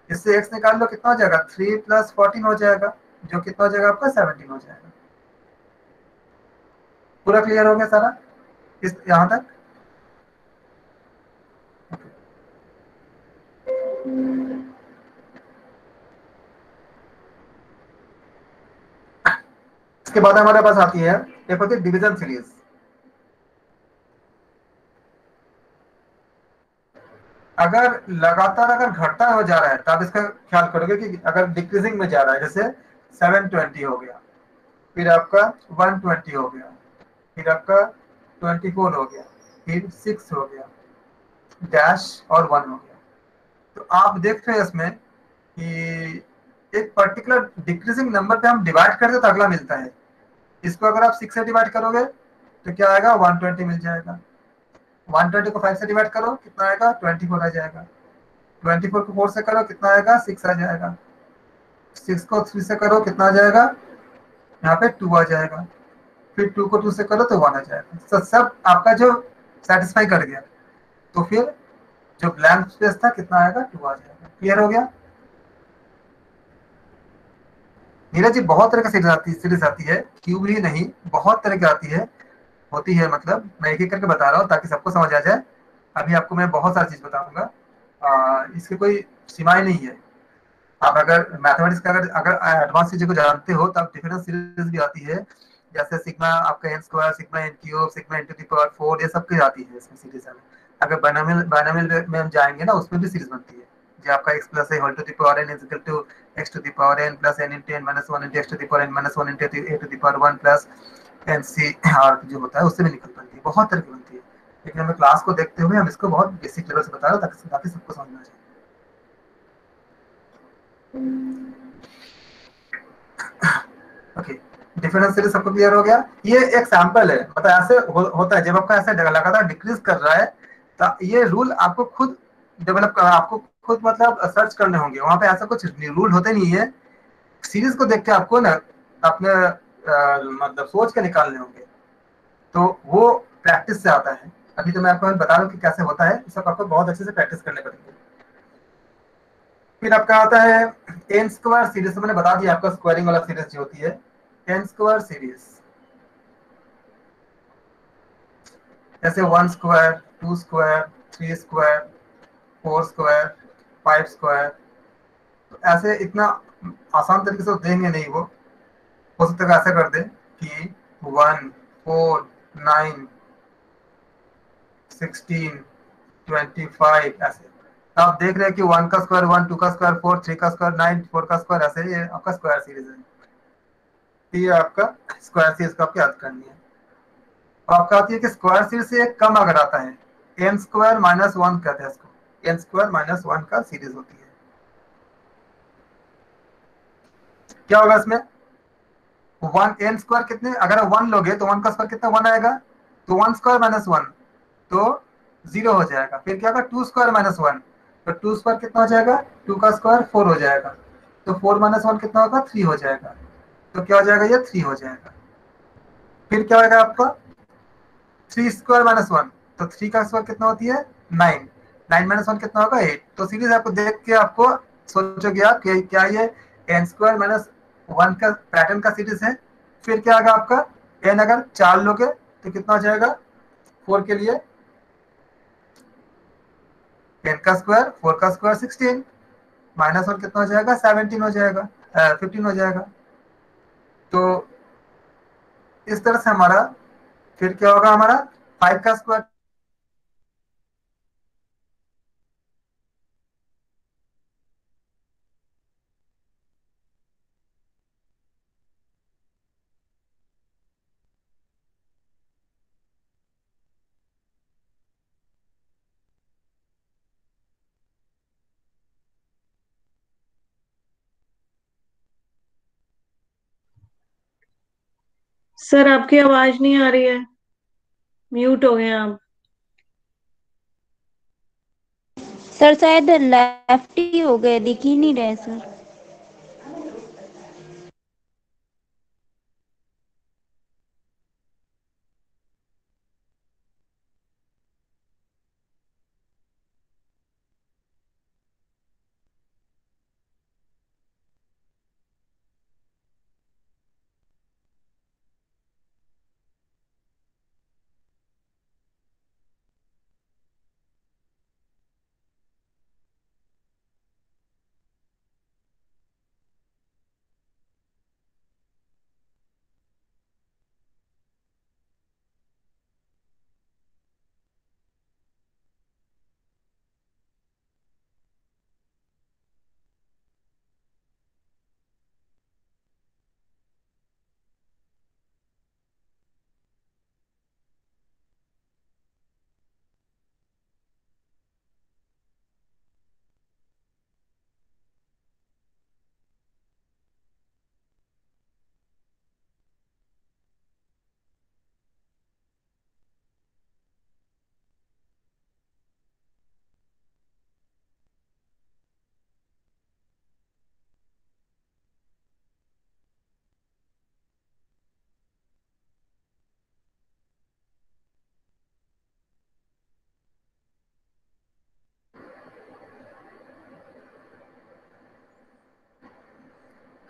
इससे x निकाल लो कितना हो जाएगा 3 प्लस 14 हो जाएगा, जो कितना हो जाएगा आपका 17 हो जाएगा। पूरा क्लियर हो गया सारा इस यहां तक? इसके बाद हमारे पास आती है एक होती है डिवीजन सीरीज। अगर लगातार अगर घटता हो जा रहा है तो आप इसका ख्याल करोगे कि अगर डिक्रीजिंग में जा रहा है, जैसे 720 हो गया, फिर आपका 120 हो गया, फिर आपका 24 हो गया, फिर 6 हो गया, डैश और 1 हो गया, तो आप देख रहे हैं इसमें कि एक पर्टिकुलर डिक्रीजिंग नंबर पे हम डिवाइड करते हैं तो अगला मिलता है। इसको अगर आप 6 से डिवाइड करोगे तो क्या आएगा 120 मिल जाएगा। 120 को 5 से डिवाइड करो कितना आएगा 24 आ जाएगा। 24 को 4 से करो कितना आएगा 6 आ जाएगा। 6 को 3 से करो कितना आ जाएगा, यहाँ पे 2 आ जाएगा। फिर 2 को 2 से करो तो 1 आ जाएगा। तो सब आपका जो सेटिस्फाई कर गया, तो फिर जो ब्लैंक स्पेस था कितना आएगा 2 आ जाएगा। क्लियर हो गया? नीरज जी बहुत तरह की सीरीज आती है, क्यूब ही नहीं बहुत तरह की आती है, होती है, मतलब मैं एक एक करके बता रहा हूँ ताकि सबको समझ आ जाए। अभी आपको मैं बहुत सारी चीज बताऊंगा, इसकी कोई सीमाएं नहीं है। आप अगर मैथमेटिक्स का अगर अगर एडवांस चीजों को जानते हो तब डिफरेंस सीरीज भी आती है, जैसे सिग्मा आपका n square, sigma N cube, sigma n to the power 4, ये सब की आती है इसमें सीरीज में। अगर बायनोमियल में हम जाएंगे ना उसमें भी सीरीज बनती है, जो आपका x plus a whole to the power n is equal to x to the power n plus n into n minus 1 into x to the power n minus 1 into a to the power 1 plus n c r जो होता है उससे भी निकल बनती है, बहुत तरह की बनती है। लेकिन हमें क्लास को देखते हुए हम इसको बहुत बेसिक लेवल से बता रहे हैं ताकि सबको समझ में आ जाए। ओके, डिफरेंस सीरीज सबको क्लियर हो गया? ये एक सैंपल है, मतलब ऐसे होता है जब आपका ऐसे लगातार डिक्रीज कर रहा है तो ये रूल आपको खुद डेवलप करना, आपको खुद मतलब सर्च करने होंगे, वहां पे ऐसा कुछ रूल होते नहीं है। सीरीज को देख के आपको ना अपने मतलब सोच के निकालने होंगे, तो वो प्रैक्टिस से आता है। अभी तो मैं आपको बता रहा हूँ कि कैसे होता है, सब आपको बहुत अच्छे से प्रैक्टिस करने पड़ेंगे। फिर आपका आता है एन स्क्वायर सीरीज, तो मैंने बता दिया आपका स्क्वायरिंग वाला सीरीज जो होती है एन स्क्वायर सीरीज, जैसे 1 square, 2 square, 3 square, 4 square, 5 square, तो ऐसे इतना आसान तरीके से देंगे नहीं वो, हो सकता है ऐसा कर दे कि 1, 4, 9, 16, 25 ऐसे। तो आप देख रहे हैं कि 1 का स्क्वायर 1, 2 का स्क्वायर 4, 3 का स्क्वायर 9, 4 का स्क्वायर, ऐसे ये आपका स्क्वायर सीरीज है। ये आपका स्क्वायर सीरीज को आपको याद करनी है। अब आपका आती है कि स्क्वायर सीरीज से एक कम अगर आता है, एन स्क्वायर माइनस 1 कहते हैं इसको, एन स्क्वायर माइनस 1 का सीरीज होती है। क्या होगा इसमें 1 एन स्क्वायर कितने, अगर 1 लोगे तो 1 का स्क्वायर कितना 1 आएगा, तो 1 स्क्वायर माइनस 1 तो 0 हो जाएगा। फिर क्या होगा 2 स्क्वायर माइनस 1, तो 2 स्क्वायर कितना हो जाएगा 2 का स्क्वायर 4 हो जाएगा, तो 4 माइनस 1 कितना होगा 3 हो जाएगा, तो क्या हो जाएगा ये 3 हो जाएगा। फिर क्या होगा आपका 3 स्क्वायर माइनस 1, तो 3 का स्क्वायर कितना होती है 9, 9 माइनस 1 कितना होगा 8। तो सीरीज आपको देख के आपको सोचोगे आप कि क्या ये एन स्क्वायर माइनस 1 का पैटर्न का सीरीज है। फिर क्या आएगा आपका एन अगर 4 लोगे तो कितना हो जाएगा 4 के लिए एन का स्क्वायर 4 का स्क्वायर 16, माइनस 1 कितना हो जाएगा 17 हो जाएगा, 15 हो जाएगा। तो इस तरह से हमारा फिर क्या होगा हमारा 5 का स्क्वायर, सर आपकी आवाज नहीं आ रही है, म्यूट हो गए आप। सर शायद लेफ्ट ही हो गए, दिख ही नहीं रहे सर।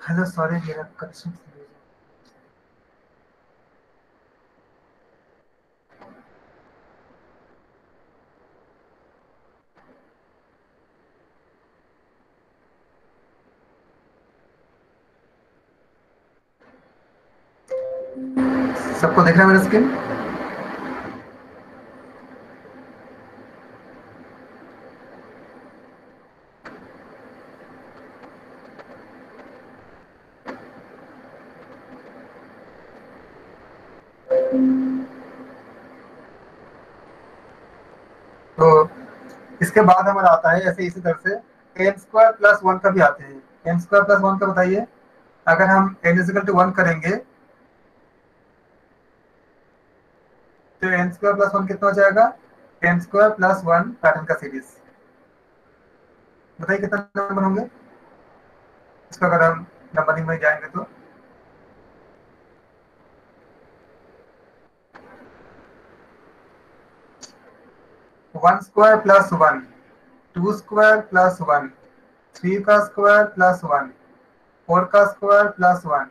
हेलो सॉरी मेरा कनेक्शन। सबको देख रहा है मेरा स्क्रीन? तो इसके बाद हमारा आता है ऐसे इसी तरह से एन स्क्वायर प्लस वन का भी आते हैं। एन स्क्वायर प्लस वन का बताइए, अगर हम एन इजिकल टू वन करेंगे तो एन स्क्वायर प्लस वन कितना हो जाएगा? N square plus one pattern का सीरीज। बताइए कितना नंबर होंगे इसका अगर हम नंबरिंग में जाएंगे तो? One square plus one, two square plus one, three का स्क्वायर प्लस वन, फोर का स्क्वायर प्लस वन।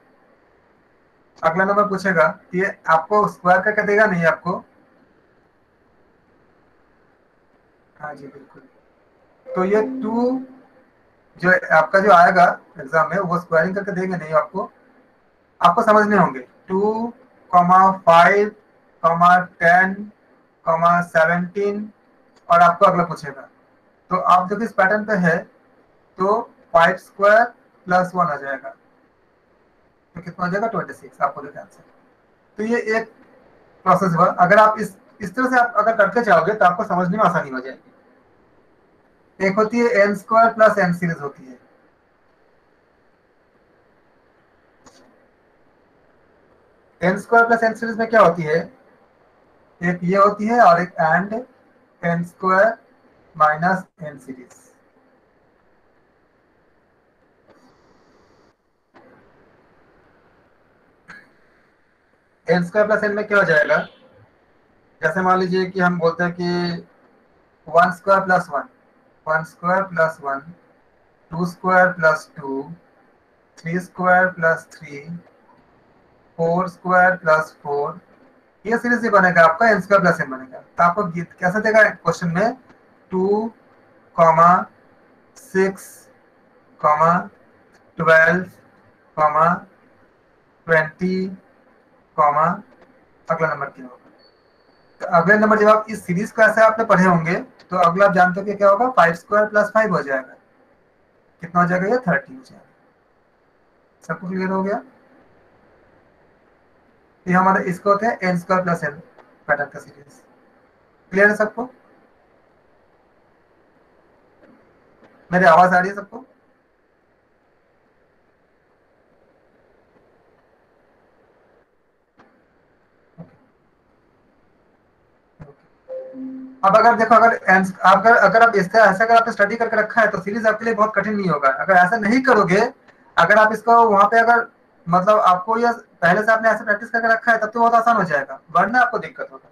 अगला नंबर पूछेगा, ये आपको स्क्वायर करके देगा नहीं आपको? हाँ जी बिल्कुल। तो ये टू जो आपका जो आएगा एग्जाम में वो स्क्वायरिंग करके देंगे नहीं आपको, आपको समझने होंगे। 2, 5, 10, 17 और आपको अगला पूछेगा। तो आप जब इस पैटर्न पे है तो 5 स्क्वायर प्लस वन आ जाएगा, तो कितना हो जाएगा? 26 आपको देखा आंसर। तो ये एक प्रोसेस हुआ। अगर आप इस तरह से आप अगर करके जाओगे तो आपको समझने में आसानी हो जाएगी। एक होती है n square plus n series होती है। N square plus n series में क्या होती है? एक ये होती है और एक and n square minus n series. N square plus n में क्या हो जाएगा? जैसे मान लीजिए कि हम बोलते हैं कि one square plus one, one square plus one, two square plus two, three square plus three, four square plus four. ये सीरीज ही बनेगा आपका, एन स्क्वायर प्लस एन बनेगा। तो आपको कैसे देगा क्वेश्चन में? 2, 6, 12, 20, अगला नंबर क्या होगा? तो अगले नंबर जब आप इस सीरीज को ऐसे आपने पढ़े होंगे तो अगला आप जानते हो कि क्या होगा? 5 स्क्वायर प्लस 5 हो जाएगा। कितना हो जाएगा? ये 30 हो जाएगा। सबको क्लियर हो गया? ये हमारे इसको होते हैं n square plus n pattern का सीरीज। क्लियर है सबको? मेरी आवाज आ रही है सबको? अब अगर देखो, अगर आप इसका ऐसा अगर आपने स्टडी करके रखा है तो सीरीज आपके लिए बहुत कठिन नहीं होगा। अगर ऐसा नहीं करोगे, अगर आप इसको वहां पे अगर मतलब आपको ये पहले से आपने ऐसे प्रैक्टिस करके रखा है तब तो बहुत आसान हो जाएगा, वरना आपको दिक्कत होगा।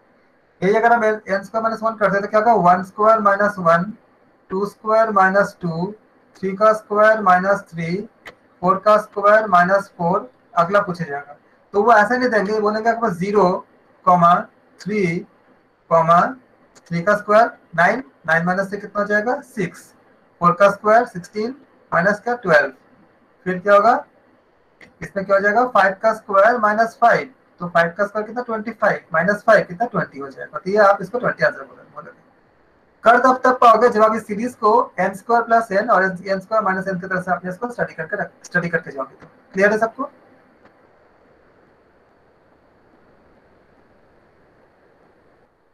यही अगर हम एन स्क्वायर माइनस वन करते हैं तो क्या होगा, one square minus one, two square minus two, three का स्क्वायर माइनस थ्री, फोर का स्क्वायर माइनस फोर, अगला पूछा जाएगा। तो वो ऐसा नहीं देंगे, बोलेंगे आपके पास zero comma three comma three का स्क्वायर नाइन, नाइन माइनस से कितना हो जाएगा सिक्स, फोर का स्क्वायर 16 माइनस का 12, फिर क्या होगा इसमें क्या हो जाएगा फाइव का स्क्वायर माइनस फाइव, तो फाइव का स्क्वायर कितना 25 माइनस फाइव कितना 20 हो जाएगा। तो ये आप इसको 20 आंसर बोलोगे। कर तब पाओगे जब आप इस सीरीज को एन स्क्वायर प्लस एन और एन स्क्वायर माइनस एन की तरह से आपने इसको स्टडी करके जाओगे। तो क्लियर है सबको?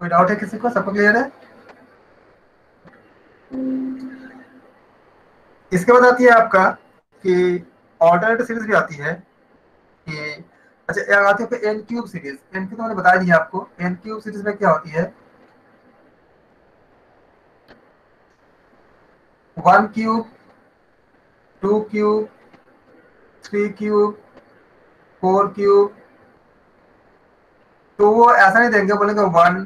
कोई डाउट है किसी को? सबको क्लियर है? इसके बाद आती है आपका कि ऑल्टरनेटिव सीरीज भी आती है कि अच्छा आती है n cube series. N cube तो मैंने बता दिया आपको। एन क्यूब सीरीज में क्या होती है, one cube, two cube, three cube, four cube. तो वो ऐसा नहीं देंगे, बोलेंगे 1,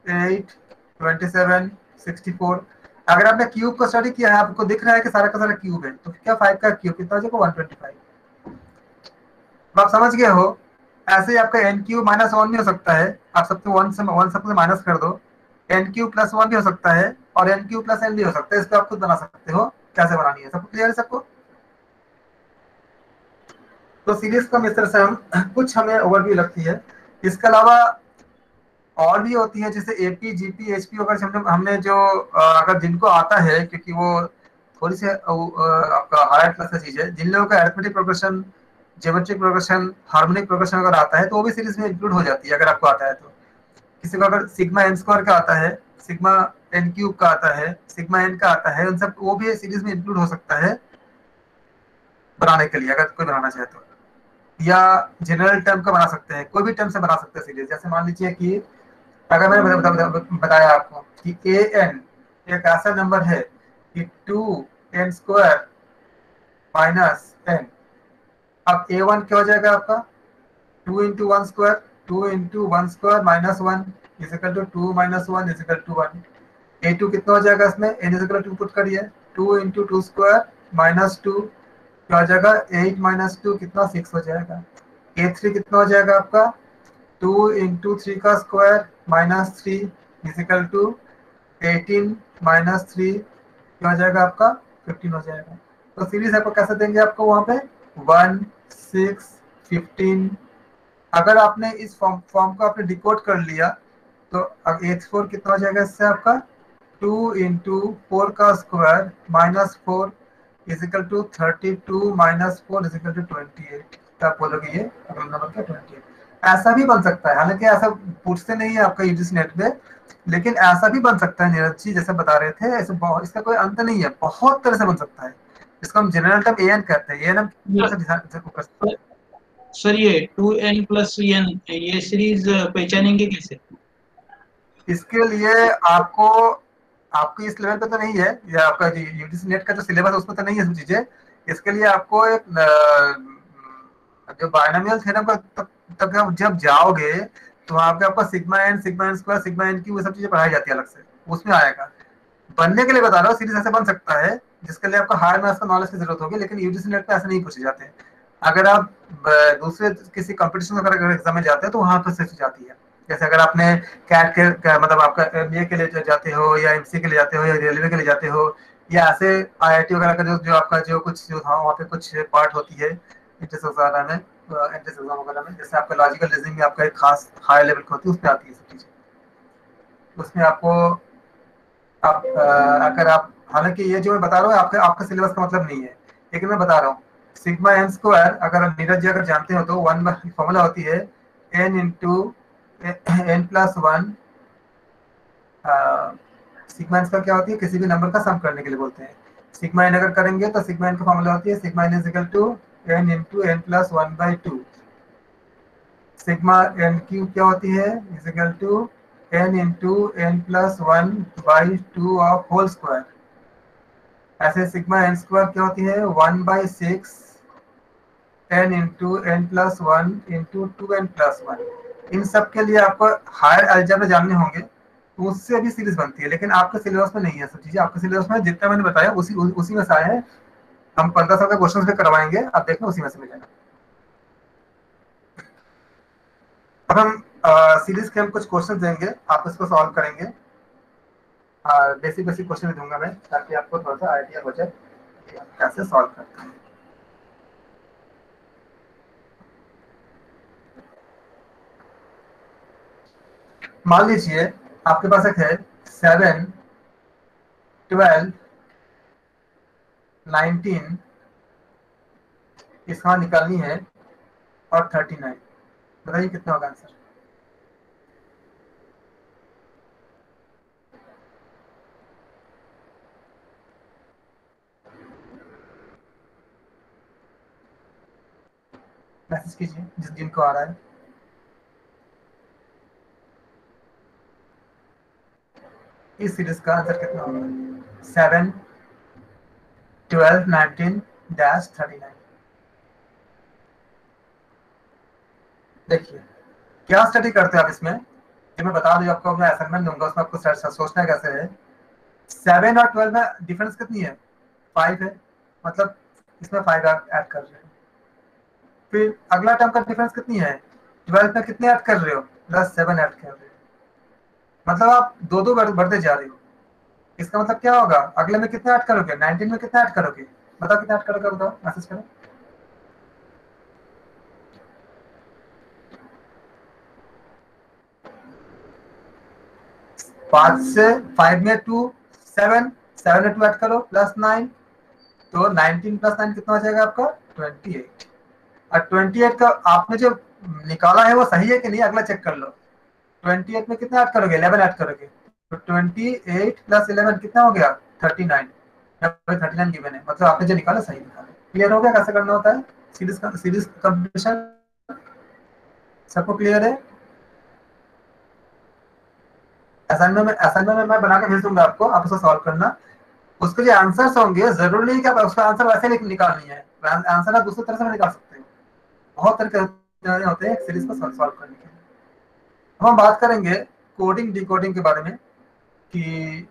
8, 27, 64। अगर आपने क्यूब को स्टडी किया है, आपको दिख रहा है कि सारा का सारा क्यूब है, तो क्या 5 का क्यूब कितना हो जाएगा 125। आप समझ गए हो? ऐसे ही आपका एन क्यूब माइनस वन भी हो सकता है। आप सबसे वन सबसे माइनस कर दो, एन क्यूब प्लस वन भी हो सकता है और एन क्यूब प्लस एन भी हो सकता है। इसको आप खुद बना सकते हो कैसे बनानी है। सबको क्लियर है सबको? तो सीरीज का इस तरह से हम कुछ हमें ओवरव्यू लगती है। इसके अलावा और भी होती है, जैसे एपी, जीपी, एचपी वगैरह हमने जो अगर जिनको आता है, क्योंकि वो थोड़ी सी आपका हायर क्लास का चीज है, जिन लोगों का arithmetic progression, geometric progression, harmonic progression अगर आता है तो वो भी सीरीज में इंक्लूड हो जाती है अगर आपको आता है तो। किसी को अगर सिग्मा एन स्क्वायर का आता है, सिग्मा एन क्यूब का आता है, सिग्मा एन का आता है, उन सब वो भी सीरीज में इंक्लूड हो सकता है बनाने के लिए, अगर कोई बनाना चाहे तो। या जनरल टर्म का बना सकते हैं, कोई भी टर्म से बना सकते हैं सीरीज। जैसे मान लीजिए कि अगर मैंने बताया आपको कि ए एन एक ऐसा नंबर है कि 2n स्क्वायर माइनस एन। अब a1 क्या हो जाएगा आपका 2 into one square, 2 into one square minus one is equal to 2 minus one is equal to 1। a2 कितना हो जाएगा इसमें, n is equal to 2 put करिए, 2 इंटू टू स्क्वायर माइनस 2 क्या हो जाएगा 8 माइनस 2 कितना 6 हो जाएगा। a3 कितना हो जाएगा आपका 2 इंटू थ्री का square minus 3 equal to 18 minus 3 क्या हो जाएगा आपका 15 हो जाएगा। तो सीरीज आपको कैसे देंगे, आपको वहां पे 1, 6, 15। अगर आपने इस फॉर्म को आपने डिकोड कर लिया तो अब x4 कितना हो जाएगा इससे आपका 2 इंटू फोर का square minus 4 equal to 32 minus 4 equal to 28। तो आप बोलोगे ये अगला नंबर क्या 28। ऐसा भी बन सकता है, हालांकि ऐसा पूछते नहीं है आपका यूजीसी नेट में, लेकिन ऐसा भी बन सकता है नीरज जी जैसे बता रहे थे। ऐसे इसका कोई अंत नहीं है, बहुत तरह से बन सकता है। इसको हम जनरल टर्म एएन कहते हैं। एएन हम सर ये 2n प्लस n ये सीरीज पहचानेंगे कैसे? इसके लिए आपको आपकी इस लेवल पे तो नहीं है, या आपका यूजीसी नेट का जो सिलेबस है उसमें तो नहीं है सब चीजें। इसके लिए आपको एक जो बायनोमियल थ्योरम का तब जब जाओगे तो वहां पे आपको sigma N square, sigma n की वो सब चीजें पढ़ाई जाती है अलग से, उसमें आएगा। बनने के लिए बता रहा हूँ, सीरीज ऐसे बन सकता है जिसके लिए आपको हायर मैथ्स का नॉलेज की जरूरत होगी, लेकिन यूजीसी नेट पे ऐसे नहीं पूछे जाते हैं। अगर आप दूसरे किसी कंपटीशन वगैरह एग्जाम में जाते हैं तो वहां पर से जाती है। जैसे अगर आपने कैट के मतलब आपका एमबीए के लिए जाते हो, या एमसी के लिए जाते हो, या रेलवे के लिए जाते हो, या ऐसे आईआईटी वगैरह का जो आपका जो कुछ जो था वहाँ पे कुछ पार्ट होती है एंट्रेंस वगैरह में, एंट्रेंस एग्जाम वगैरह में, जैसे आपका लॉजिकल रीजनिंग में आपका एक खास हाई लेवल की होती है, उसमें आती है सब चीजें। उसमें आपको आप अगर आप, हालांकि ये जो मैं बता रहा हूँ आपका सिलेबस का मतलब नहीं है, लेकिन मैं बता रहा हूँ सिग्मा एन स्क्वायर अगर नीरज जी अगर जानते हो तो वन फॉर्मूला होती है n into N plus one. Sigma N square क्या होती है, किसी भी नंबर का सम करने के लिए बोलते हैं। सिग्मा एन अगर करेंगे तो सिग्मा एन का फॉर्मूला होती है sigma N is equal to N into N plus 1/2। Sigma N cube क्या होती है is equal to n into N plus one by two of whole square. ऐसे सिग्मा एन स्क्वायर क्या होती है 1/6 n into N plus one into two N plus one. इन सब के लिए आपको हायर अलजेब्रा जानने होंगे, तो उससे भी सीरीज बनती है, लेकिन आपके सिलेबस में नहीं है सब चीजें। आपके सिलेबस में जितना मैंने बताया उसी में से आए हैं। हम 1500 के क्वेश्चन भी करवाएंगे, आप देखना उसी में से मिलेगा। अब हम सीरीज के हम कुछ क्वेश्चन देंगे, आप इसको सॉल्व करेंगे। बेसिक बेसिक क्वेश्चन दूंगा मैं, ताकि आपको थोड़ा सा आइडिया हो जाए कि हम कैसे सॉल्व करते हैं। मान लीजिए आपके पास एक है 7, 12, 19 इसका निकालनी है और 39। बताइए कितना होगा आंसर। मैसेज कीजिए जिनको आ रहा है। इस सीरीज का आंसर कितना होगा 7, 12, 19 -39। देखिए क्या स्टडी करते हैं आप इसमें, ये मैं बता दूं आपको, मैं असाइनमेंट दूंगा उसमें आपको सोचना कैसे है। 7 और 12 में डिफरेंस कितनी है 5 है, मतलब इसमें 5 ऐड कर रहे हो। फिर अगला टर्म का डिफरेंस कितनी है 12 में कितने ऐड कर रहे हो +7 ऐड कर रहे हो, मतलब आप दो बढ़ते जा रहे हो। इसका मतलब क्या होगा अगले में कितने ऐड करोगे 19 में कितने ऐड करोगे, बताओ कितने ऐड करोगे, बताओ मैसेज करो। पांच से 5 में 2 7 7 में 2 ऐड करो +9, तो 19 + 9 कितना हो जाएगा आपका 28। और 28 का आपने जो निकाला है वो सही है कि नहीं अगला चेक कर लो। 28 में कितना ऐड करोगे 11 ऐड करोगे, तो 28 + 11 कितना हो गया 39। 39 गिवन है, मतलब आपने जो निकाला सही निकाला। क्लियर हो गया कैसे करना होता है सीरीज कंप्यूटेशन, सबको क्लियर है। असाइनमेंट में मैं बना के भेज दूंगा आपको, आप उसको सॉल्व करना। उसके जो आंसर्स होंगे जरूरी नहीं कि आप उसका आंसर वैसे निकालनी है, आंसर आप दूसरी तरह से निकाल सकते हो। बहुत तरीके होते हैं सीरीज को सॉल्व करने के लिए। अब हम बात करेंगे कोडिंग डिकोडिंग के बारे में कि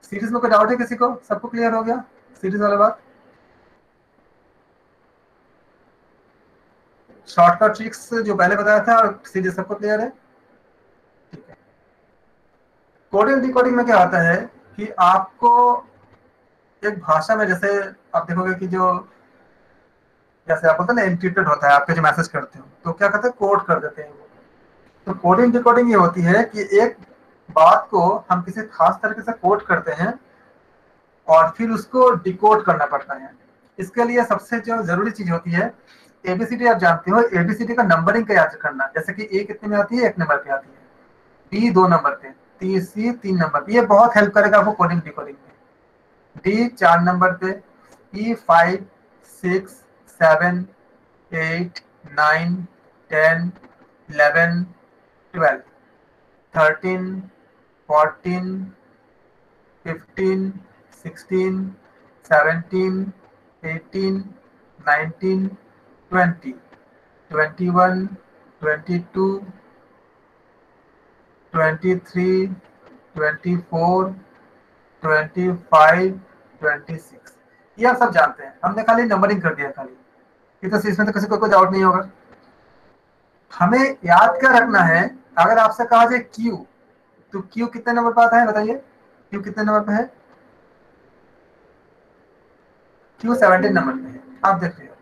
सीरीज में कोई डाउट है किसी को, सबको क्लियर हो गया सीरीज वाला बात। शॉर्टकट ट्रिक्स जो पहले बताया था और सीरीज सबको क्लियर है, ठीक है। कोडिंग डिकोडिंग में क्या होता है कि आपको एक भाषा में, जैसे आप देखोगे कि जो जैसे आप बोलते हैं ना एनक्रिप्टेड होता है, आपके जो मैसेज करते हो तो क्या करते हैं कोड कर देते हैं वो। तो कोडिंग डिकोडिंग ये होती है कि एक बात को हम किसी खास तरीके से कोड करते हैं और फिर उसको डिकोड करना पड़ता है। इसके लिए सबसे जो जरूरी चीज होती है एबीसीडी। आप जानते हो एबीसीडी का नंबरिंग का याद करना, जैसे कि ए कितने में आती है 1 नंबर पे आती है, बी 2 नंबर पे, सी 3 नंबर पे। ये बहुत हेल्प करेगा आपको कोडिंग डिकोडिंग में। डी 4 नंबर पे, ई 5, 6, 7, 8, 9, 10, 11, 12, 13, 14, 15, 16, 17, 18, 19, 20, 21, 22, 23, 24, 25, 26। ये आप सब जानते हैं, हमने खाली नंबरिंग कर दिया खाली। ये तो इसमें तो किसी को कोई डाउट नहीं होगा। हमें याद क्या रखना है, अगर आपसे कहा जाए क्यू, तो क्यू कितने नंबर पर आता है बताइए, क्यू कितने नंबर पे है, क्यू 17 नंबर पे है, आप देख रहे हो।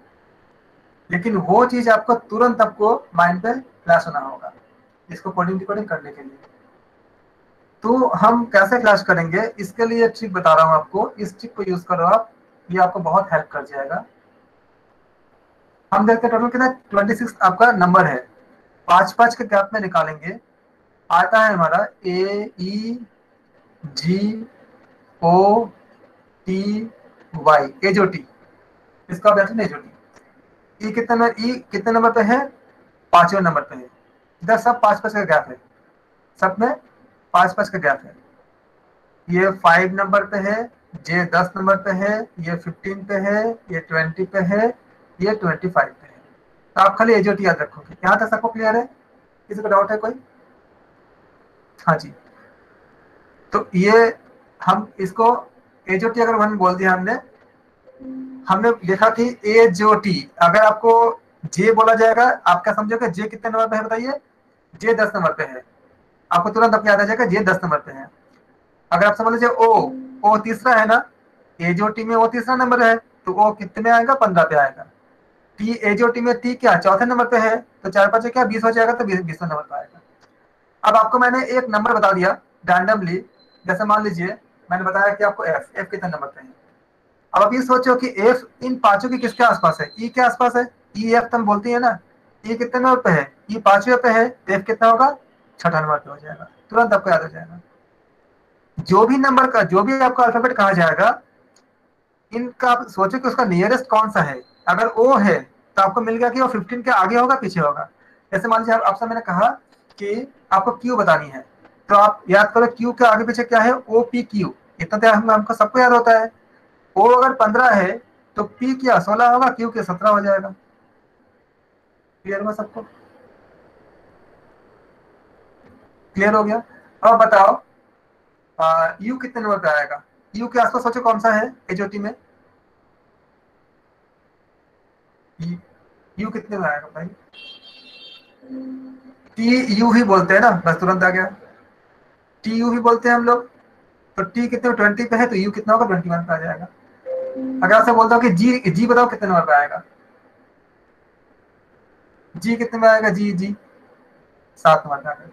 लेकिन वो चीज आपको तुरंत आपको माइंड पे फ्लैश होना होगा इसको कोडिंग डिकोडिंग करने के लिए। तो हम कैसे क्लास करेंगे इसके लिए ट्रिक बता रहा हूं आपको, इस ट्रिक को यूज करो आप, ये आपको बहुत हेल्प कर जाएगा। हम देखते हैं टोटल कितना 26 आपका नंबर है, 5-5 के गैप में निकालेंगे। आता है हमारा AEGOTY, एजोटी, इसका ऑप्शन एजोटी। ई कितने नंबर पे है 5वें नंबर पे है, इधर सब 5-5 का गैप है, सब में 5-5 का गैप है। ये 5 नंबर पे है, ये 10 नंबर पे है, ये 15 पे है, ये 20 पे है, ये 25 पे है। तो आप खाली एजोटी याद रखोगे। यहाँ तक सबको क्लियर है? किसी को डाउट है कोई? हाँ जी। तो ये हम इसको एजोटी अगर वन बोल दिया हमने देखा कि एजोटी, अगर आपको जे बोला जाएगा आप क्या समझोगे? जे कितने नंबर पे है बताइए? जे 10 नंबर पे है, आपको तुरंत आपको याद आ जाएगा जे 10 नंबर पे है। अगर आप समझ लीजिए ओ तीसरा है ना, एजोटी में ओ तीसरा नंबर है, तो ओ कितने में आएगा? 15 पे आएगा। टी एजोटी में टी क्या चौथे नंबर पे है, तो 4-5 क्या 20 हो जाएगा, तो 20 नंबर पे आएगा। अब आपको मैंने एक नंबर बता दिया रैंडमली, जैसे मान लीजिए मैंने बताया कि आपको एफ कितने नंबर पे है। अब आप ये सोचो कि एफ इन पांचों की किसके आसपास है? ई के आसपास है। ई एफ तुम बोलती है ना, ई कितने नंबर पे है? ई 5वें पे है, एफ कितना होगा? 6ठा नंबर पे हो जाएगा। तुरंत आपको याद हो जाएगा। जो भी नंबर का, जो भी आपका अल्फाबेट कहा जाएगा, इनका आप सोचो कि उसका नियरेस्ट कौन सा है। अगर ओ है तो आपको मिल गया कि वो 15 के आगे होगा पीछे होगा। जैसे मान लीजिए आपसे मैंने कहा कि आपको क्यू बतानी है, तो आप याद करो क्यू के आगे पीछे क्या है? O P Q. इतना तो हमको सबको याद होता है। ओ अगर 15 है तो पी क्या 16 होगा, क्यू के 17 हो जाएगा। क्लियर हुआ सबको? क्लियर हो गया? अब बताओ यू कितने नंबर पे आएगा? यू के आसपास सोचो कौन सा है एजोटी में? यू कितने में आएगा भाई? टी यू ही बोलते हैं ना, बस तुरंत आ गया। टी यू ही बोलते हैं हम लोग। तो टी कितने 20 पे है, तो यू कितना होगा? 21 पे आ जाएगा। अगर आपसे बोलता हूँ कि जी बताओ कितने नंबर पे आएगा? जी कितने में आएगा? जी 7 नंबर पे आएगा।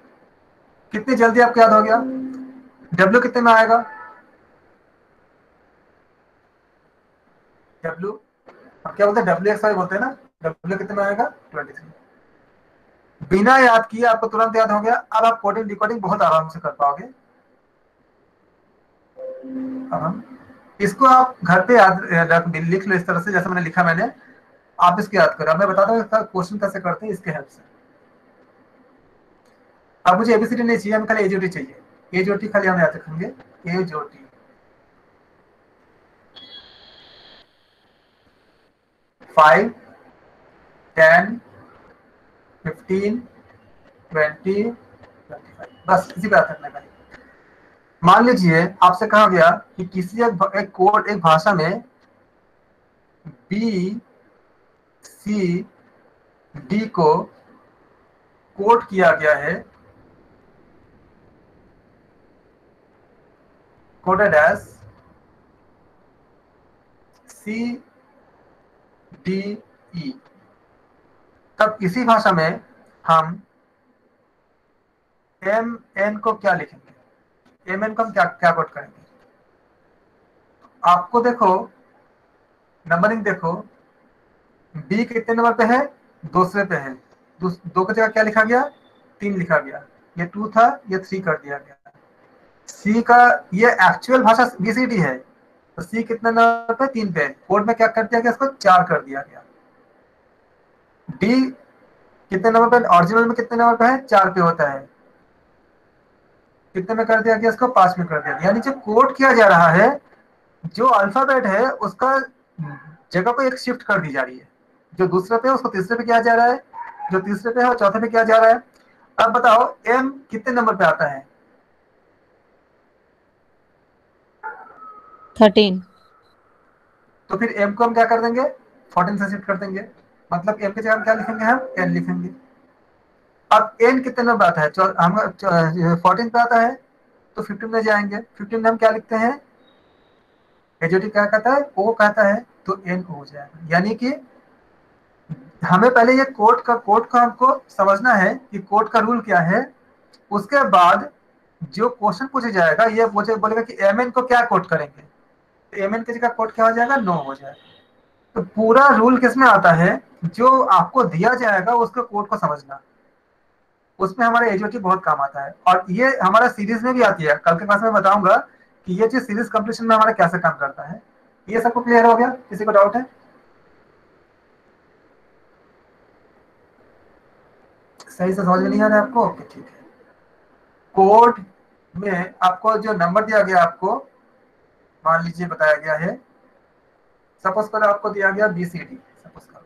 कितनी जल्दी आपको याद हो गया? डब्ल्यू कितने में आएगा? डब्ल्यू अब क्या बोलते हैं? डब्ल्यू एक्स वाई बोलते हैं ना। डब्ल्यू कितने में आएगा? 23। बिना याद किए आपको तुरंत याद हो गया। अब आप कोडिंग डिकोडिंग बहुत आराम से कर पाओगे। अब हम इसको आप घर पे याद लिख लो इस तरह से जैसे मैंने लिखा। मैंने आप इसको याद करो। अब मैं बताता हूँ इसका क्वेश्चन कैसे करते हैं इसके हेल्प से। अब मुझे एबीसीडी नहीं चाहिए, हमें खाली एजोटी चाहिए। एजोटी खाली हम याद रखेंगे। एजोटी 5, 10, 15, 20, 25, बस इसी पे याद रखना है। मान लीजिए आपसे कहा गया कि किसी एक कोड एक भाषा में बी सी डी को कोड किया गया है, coded as C D E. तब इसी भाषा में हम एम एन को क्या लिखेंगे? एम एन को हम क्या क्या कोड करेंगे? आपको देखो नंबरिंग देखो, बी कितने नंबर पे है? दूसरे पे है। दो की जगह क्या लिखा गया? 3 लिखा गया। ये 2 था, ये 3 कर दिया गया। सी का ये एक्चुअल भाषा बीसीडी है, तो सी कितने नंबर पे? 3 पे। कोड में क्या कर दिया गया? इसको 4 कर दिया गया। डी कितने नंबर पे? ओरिजिनल में कितने नंबर पे है? 4 पे होता है। कितने में कर दिया गया? इसको 5 में कर दिया गया। यानी जो कोड किया जा रहा है, जो अल्फाबेट है उसका जगह पे एक शिफ्ट कर दी जा रही है। जो दूसरे पे है उसको तीसरे पे किया जा रहा है, जो तीसरे पे है वो चौथे पे किया जा रहा है। अब बताओ एम कितने नंबर पे आता है? 13। तो फिर एम को हम क्या कर देंगे? 14 से शिफ्ट कर देंगे। मतलब एम की जगह हम क्या लिखेंगे? हम एन लिखेंगे। अब एन कितने नंबर आता है? हम 14 पे आता है, तो 15 में जाएंगे। 15 में हम क्या लिखते हैं? एजोटी क्या कहता है? ओ कहता है, तो एन हो जाएगा। यानी कि हमें पहले ये कोड का हमको समझना है कि कोड का रूल क्या है। उसके बाद जो क्वेश्चन पूछा जाएगा ये बोलेगा कि एम एन को क्या कोड करेंगे, तो एम एन की जगह कोड क्या हो जाएगा? नो हो जाएगा। तो पूरा रूल किसमें आता है? जो आपको दिया जाएगा उसके कोड को समझना। उसमें हमारा एजोटी बहुत काम आता है, और ये हमारा सीरीज में भी आती है। कल के क्लास में बताऊंगा कि ये चीज सीरीज कंप्लीशन में हमारा कैसे काम करता है। ये सबको क्लियर हो गया? किसी को डाउट है? सही से समझ में नहीं आ रहा है आपको? ओके ठीक है। कोड में आपको जो नंबर दिया गया, आपको मान लीजिए बताया गया है, सपोज करो आपको दिया गया BCD, सपोज करो।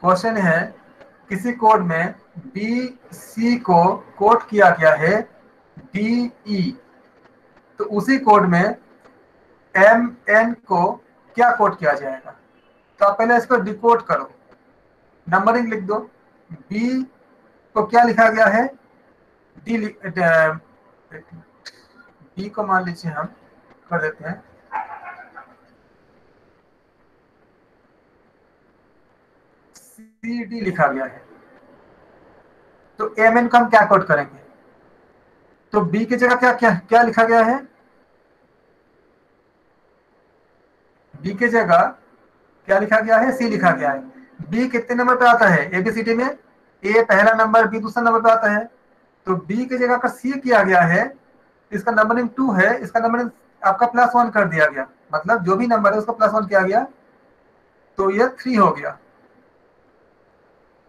क्वेश्चन है किसी कोड में BC को कोड किया गया है DE, तो उसी कोड में MN को क्या कोड किया जाएगा? तो आप पहले इसको डिकोड करो, नंबरिंग लिख दो। B को क्या लिखा गया है? B को मान लीजिए हम कर देते हैं CD लिखा गया है, तो MN को हम क्या कोड करेंगे? तो B की जगह क्या क्या क्या लिखा गया है? B की जगह क्या लिखा गया है? C लिखा गया है। B कितने नंबर पे आता है ABCD में? A पहला नंबर, B दूसरा नंबर पे आता है। तो B की जगह पर C किया गया है, इसका नंबरिंग 2 है, इसका नंबरिंग आपका +1 कर दिया गया, मतलब जो भी नंबर है उसको +1 किया गया, तो ये 3 हो गया।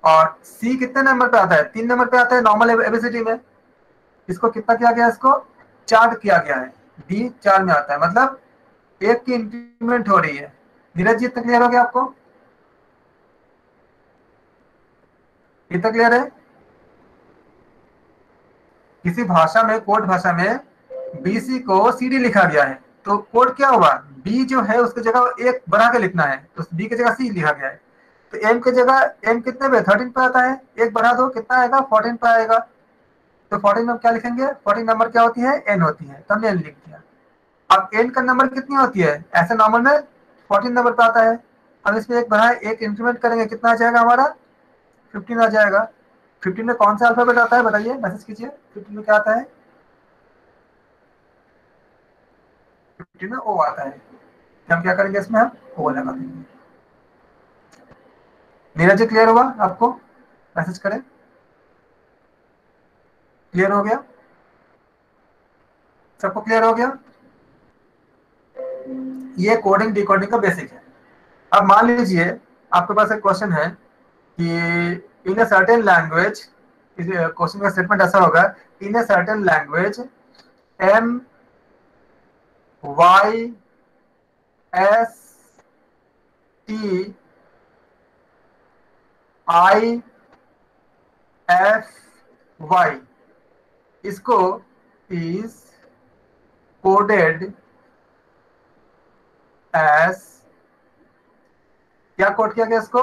और C कितने नंबर पे आता है? 3 नंबर पे आता है नॉर्मल ABCD में, इसको कितना किया गया? इसको 4 किया गया है, D 4 में आता है, मतलब 1 की इंक्रीमेंट हो रही है। नीरज जी इतना क्लियर हो गया आपको? इतना क्लियर है? किसी भाषा में, कोड भाषा में BC को CD लिखा गया है, तो कोड क्या होगा? B जो है उसकी जगह 1 बढ़ा के लिखना है, तो B की जगह C लिखा गया है। तो M की जगह, M कितने पे? 13 पे आता है, 1 बढ़ा दो, कितना आएगा? 14 पे आएगा। तो 14 में क्या लिखेंगे? 14 नंबर क्या होती है? N होती है, तो हमने N लिख दिया। अब N का नंबर कितनी होती है? ऐसे नॉर्मल में 14 नंबर पे आता है, अब इसमें 1 बढ़ाए, 1 इंक्रीमेंट करेंगे, कितना आ जाएगा हमारा? 15 आ जाएगा। 15 में कौन सा अल्फाबेट आता है बताइए, मैसेज कीजिए। 15 में क्या आता है? 15 में O आता है, तो हम क्या करेंगे इसमें? हम O लगा देंगे। नीरज जी क्लियर हुआ आपको? मैसेज करें। क्लियर हो गया? सबको क्लियर हो गया? ये कोडिंग डिकोडिंग का बेसिक है। अब मान लीजिए आपके पास एक क्वेश्चन है कि इन अ सर्टेन लैंग्वेज, क्वेश्चन का स्टेटमेंट ऐसा होगा, इन अ सर्टेन लैंग्वेज MYSTIFY, इसको इज कोडेड एज, क्या कोड किया गया इसको?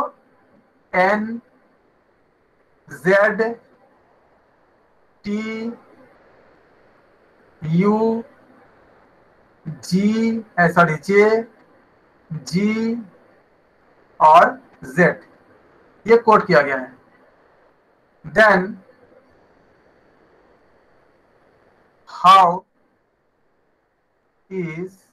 NZTUG और Z, ये कोड किया गया है। Then how is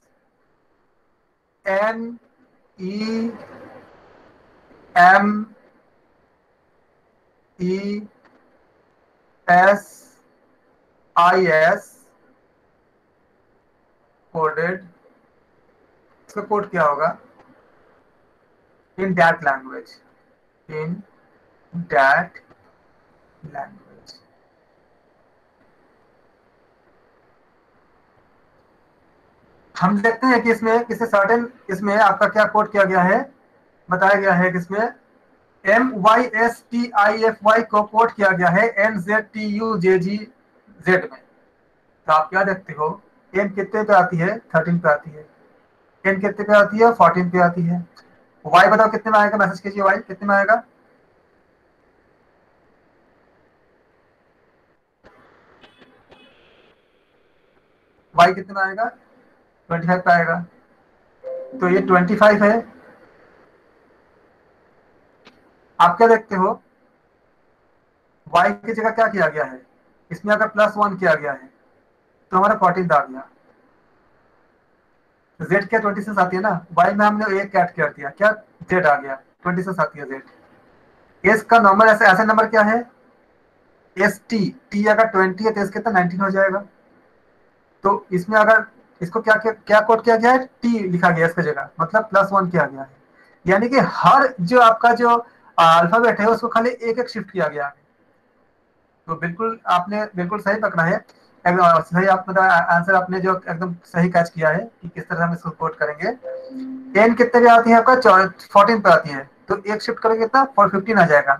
NEMESIS coded, इसका कोड क्या होगा? In that language, in that language. हम देखते हैं कि इसमें किसी सर्टेन, इसमें आपका क्या कोड किया गया है, बताया गया है कि इसमें MYSTIFY को कोड किया गया है NZTUJGZ में। तो आप क्या देखते हो? N कितने पे आती है? 13 पे आती है। N कितने पे आती है? 14 पे आती है। Y बताओ कितने में आएगा? मैसेज कीजिए, Y कितने में आएगा? Y कितने में आएगा? 25 पे आएगा। तो ये 25 है। आप क्या देखते हो? Y की जगह क्या किया गया है? इसमें अगर +1 किया गया है तो हमारा 14 आ गया। Z क्या 26 आती है ना, Y में हमने एक ऐड कर दिया, क्या? Z आ गया, 26 आती है Z। S का नंबर ऐसा नंबर क्या है? ST, T अगर 20 है तो S कितना? 19 हो जाएगा। तो इसमें अगर इसको क्या क्या, क्या कोड किया गया है? T लिखा गया इसकी जगह, मतलब +1 किया गया है। यानी कि हर जो आपका जो अल्फाबेट है उसको खाली एक एक शिफ्ट किया गया है। तो बिल्कुल आपने बिल्कुल सही पकड़ा है, सही आप मतलब आंसर आपने जो एकदम सही कैच किया है कि किस तरह हम इसको कोट करेंगे। एन कितने पे आती है आपका 14 पे आती है, तो एक शिफ्ट करेंगे कितना 15 आ जाएगा।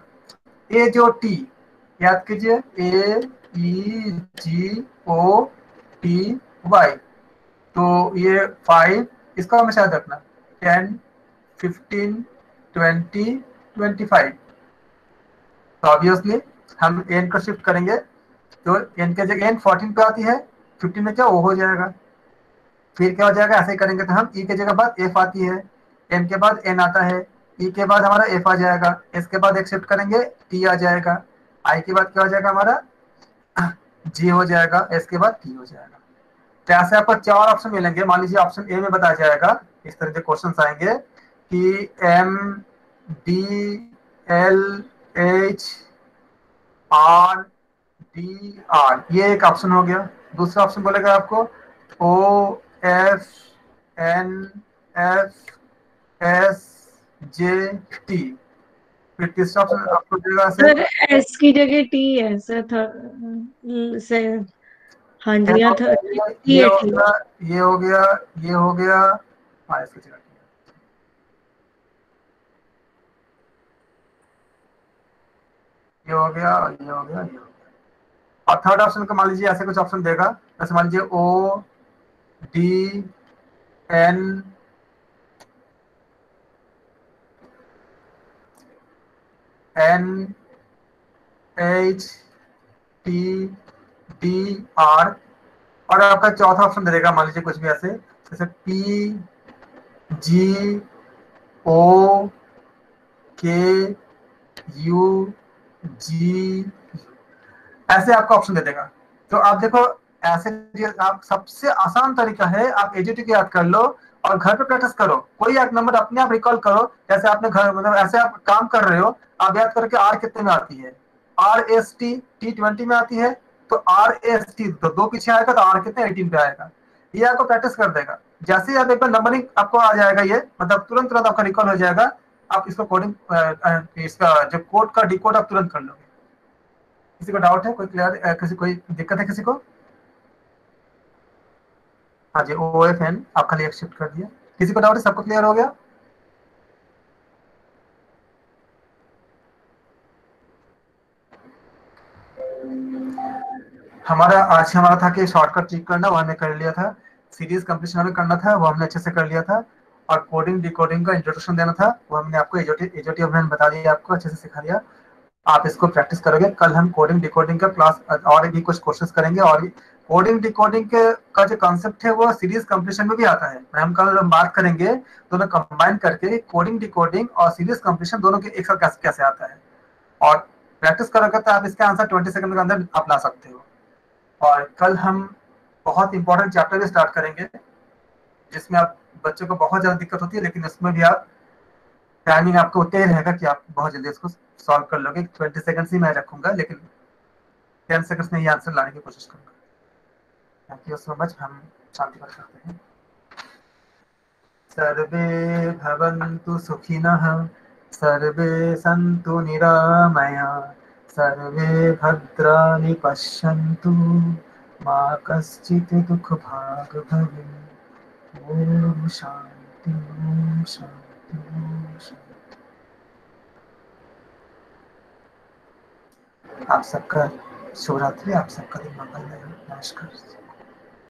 ए जो टी याद कीजिए, ए ई जी ओ टी वाई, तो ये 5 इसका हमेशा याद रखना, 10 15 20 25। तो ऑब्वियसली हम एन को शिफ्ट करेंगे, तो एन के जगह एन 14 पे आती है, 15 में क्या ओ हो जाएगा, फिर क्या हो जाएगा, ऐसे ही करेंगे तो हम ई के जगह बाद एफ आती है, एन के बाद एन आता है, ई के बाद हमारा एफ आ जाएगा, एस के बाद एक शिफ्ट करेंगे टी आ जाएगा, आई के बाद क्या हो जाएगा हमारा जी हो जाएगा, एस के बाद टी हो जाएगा। तो ऐसे आपको 4 ऑप्शन मिलेंगे। मान लीजिए ऑप्शन ए में बताया जाएगा, इस तरह के क्वेश्चन आएंगे कि M D L H R D R, ये एक ऑप्शन हो गया। दूसरा ऑप्शन बोलेगा आपको O F N F S J T. फिर तीसरा ऑप्शन आपको देगा सर एस की जगह टी है सर था से। हाँ जी यहाँ था टी ये है हो टी। गया, ये हो गया, ये हो गया, हाँ इसकी जगह ये हो गया, ये हो गया, ये हो गया। और थर्ड ऑप्शन का मान लीजिए ऐसे कुछ ऑप्शन देगा, जैसे मान लीजिए O D N N H T D R, और आपका चौथा ऑप्शन दे देगा मान लीजिए कुछ भी ऐसे, जैसे पी जी ओ के यू जी, ऐसे आपका ऑप्शन दे देगा। तो आप देखो ऐसे आप सबसे आसान तरीका है, आप एजीटी याद कर लो और घर पे प्रैक्टिस करो, कोई एक नंबर अपने आप रिकॉल करो, जैसे आपने घर मतलब ऐसे आप काम कर रहे हो, आप याद करके आर कितने में आती है, आर एस टी टी 20 में आती है, तो आर एस टी तो 2 पीछे आएगा, तो आर कितने 18 पे आएगा, ये आपको प्रैक्टिस कर देगा। जैसे ही आप एक बार नंबरिंग आपको आ जाएगा, ये मतलब तुरंत तुरंत आपका रिकॉल हो जाएगा, आप इसको कोडिंग इसका जो कोड का डिकोड आप तुरंत कर लोगे। किसी को डाउट है, कोई क्लियर, किसी कोई दिक्कत है किसी को? हाँ जी, ओ एफ एन आप खाली एक शिफ्ट कर दिया, किसी को डाउट है, सबको क्लियर हो गया? हमारा था कि शॉर्टकट चेक करना, वो हमने कर लिया था, सीरीज कंप्लीशन हमें करना था, वो हमने अच्छे से कर लिया था, और कोडिंग डिकोडिंग का इंट्रोडक्शन देना था, वो हमने आपको एजोटी हमने बता दिया, आपको अच्छे से सिखा दिया। आप इसको प्रैक्टिस करोगे, कल हम कोडिंग डिकोडिंग का क्लास और भी कुछ क्वेश्चंस करेंगे, और कोडिंग डिकोडिंग का जो कॉन्सेप्ट है वो सीरीज कंप्लीशन में भी आता है, हम कल बात करेंगे दोनों कंबाइन करके कोडिंग डिकोडिंग और सीरीज कंप्लीशन दोनों के एक साथ कैसे आता है, और प्रैक्टिस करोगे तो आप इसका आंसर 20 सेकंड के अंदर आप ला सकते हो। और कल हम बहुत इंपॉर्टेंट चैप्टर भी स्टार्ट करेंगे, जिसमें आप बच्चों को बहुत ज्यादा दिक्कत होती है, लेकिन उसमें भी आप टाइमिंग आपको उतना ही रहेगा कि आप बहुत जल्दी इसको सॉल्व कर लोगे। 20 सेकंड्स ही मैं रखूंगा, लेकिन 10 सेकंड्स में ही आंसर लाने की कोशिश करूंगा। थैंक यू सो मच, हम शांति पर करते हैं। सर्वे भवन्तु सुखिनः, सर्वे सन्तु निरामया, सर्वे भद्राणि पश्यन्तु, मा कश्चित् दुःखभाग् भवेत्। ओम शांति ओम शांति ओम शांति। आप सबका शिवरात्रि, आप सबका दिन मंगलमय हो। नमस्कार।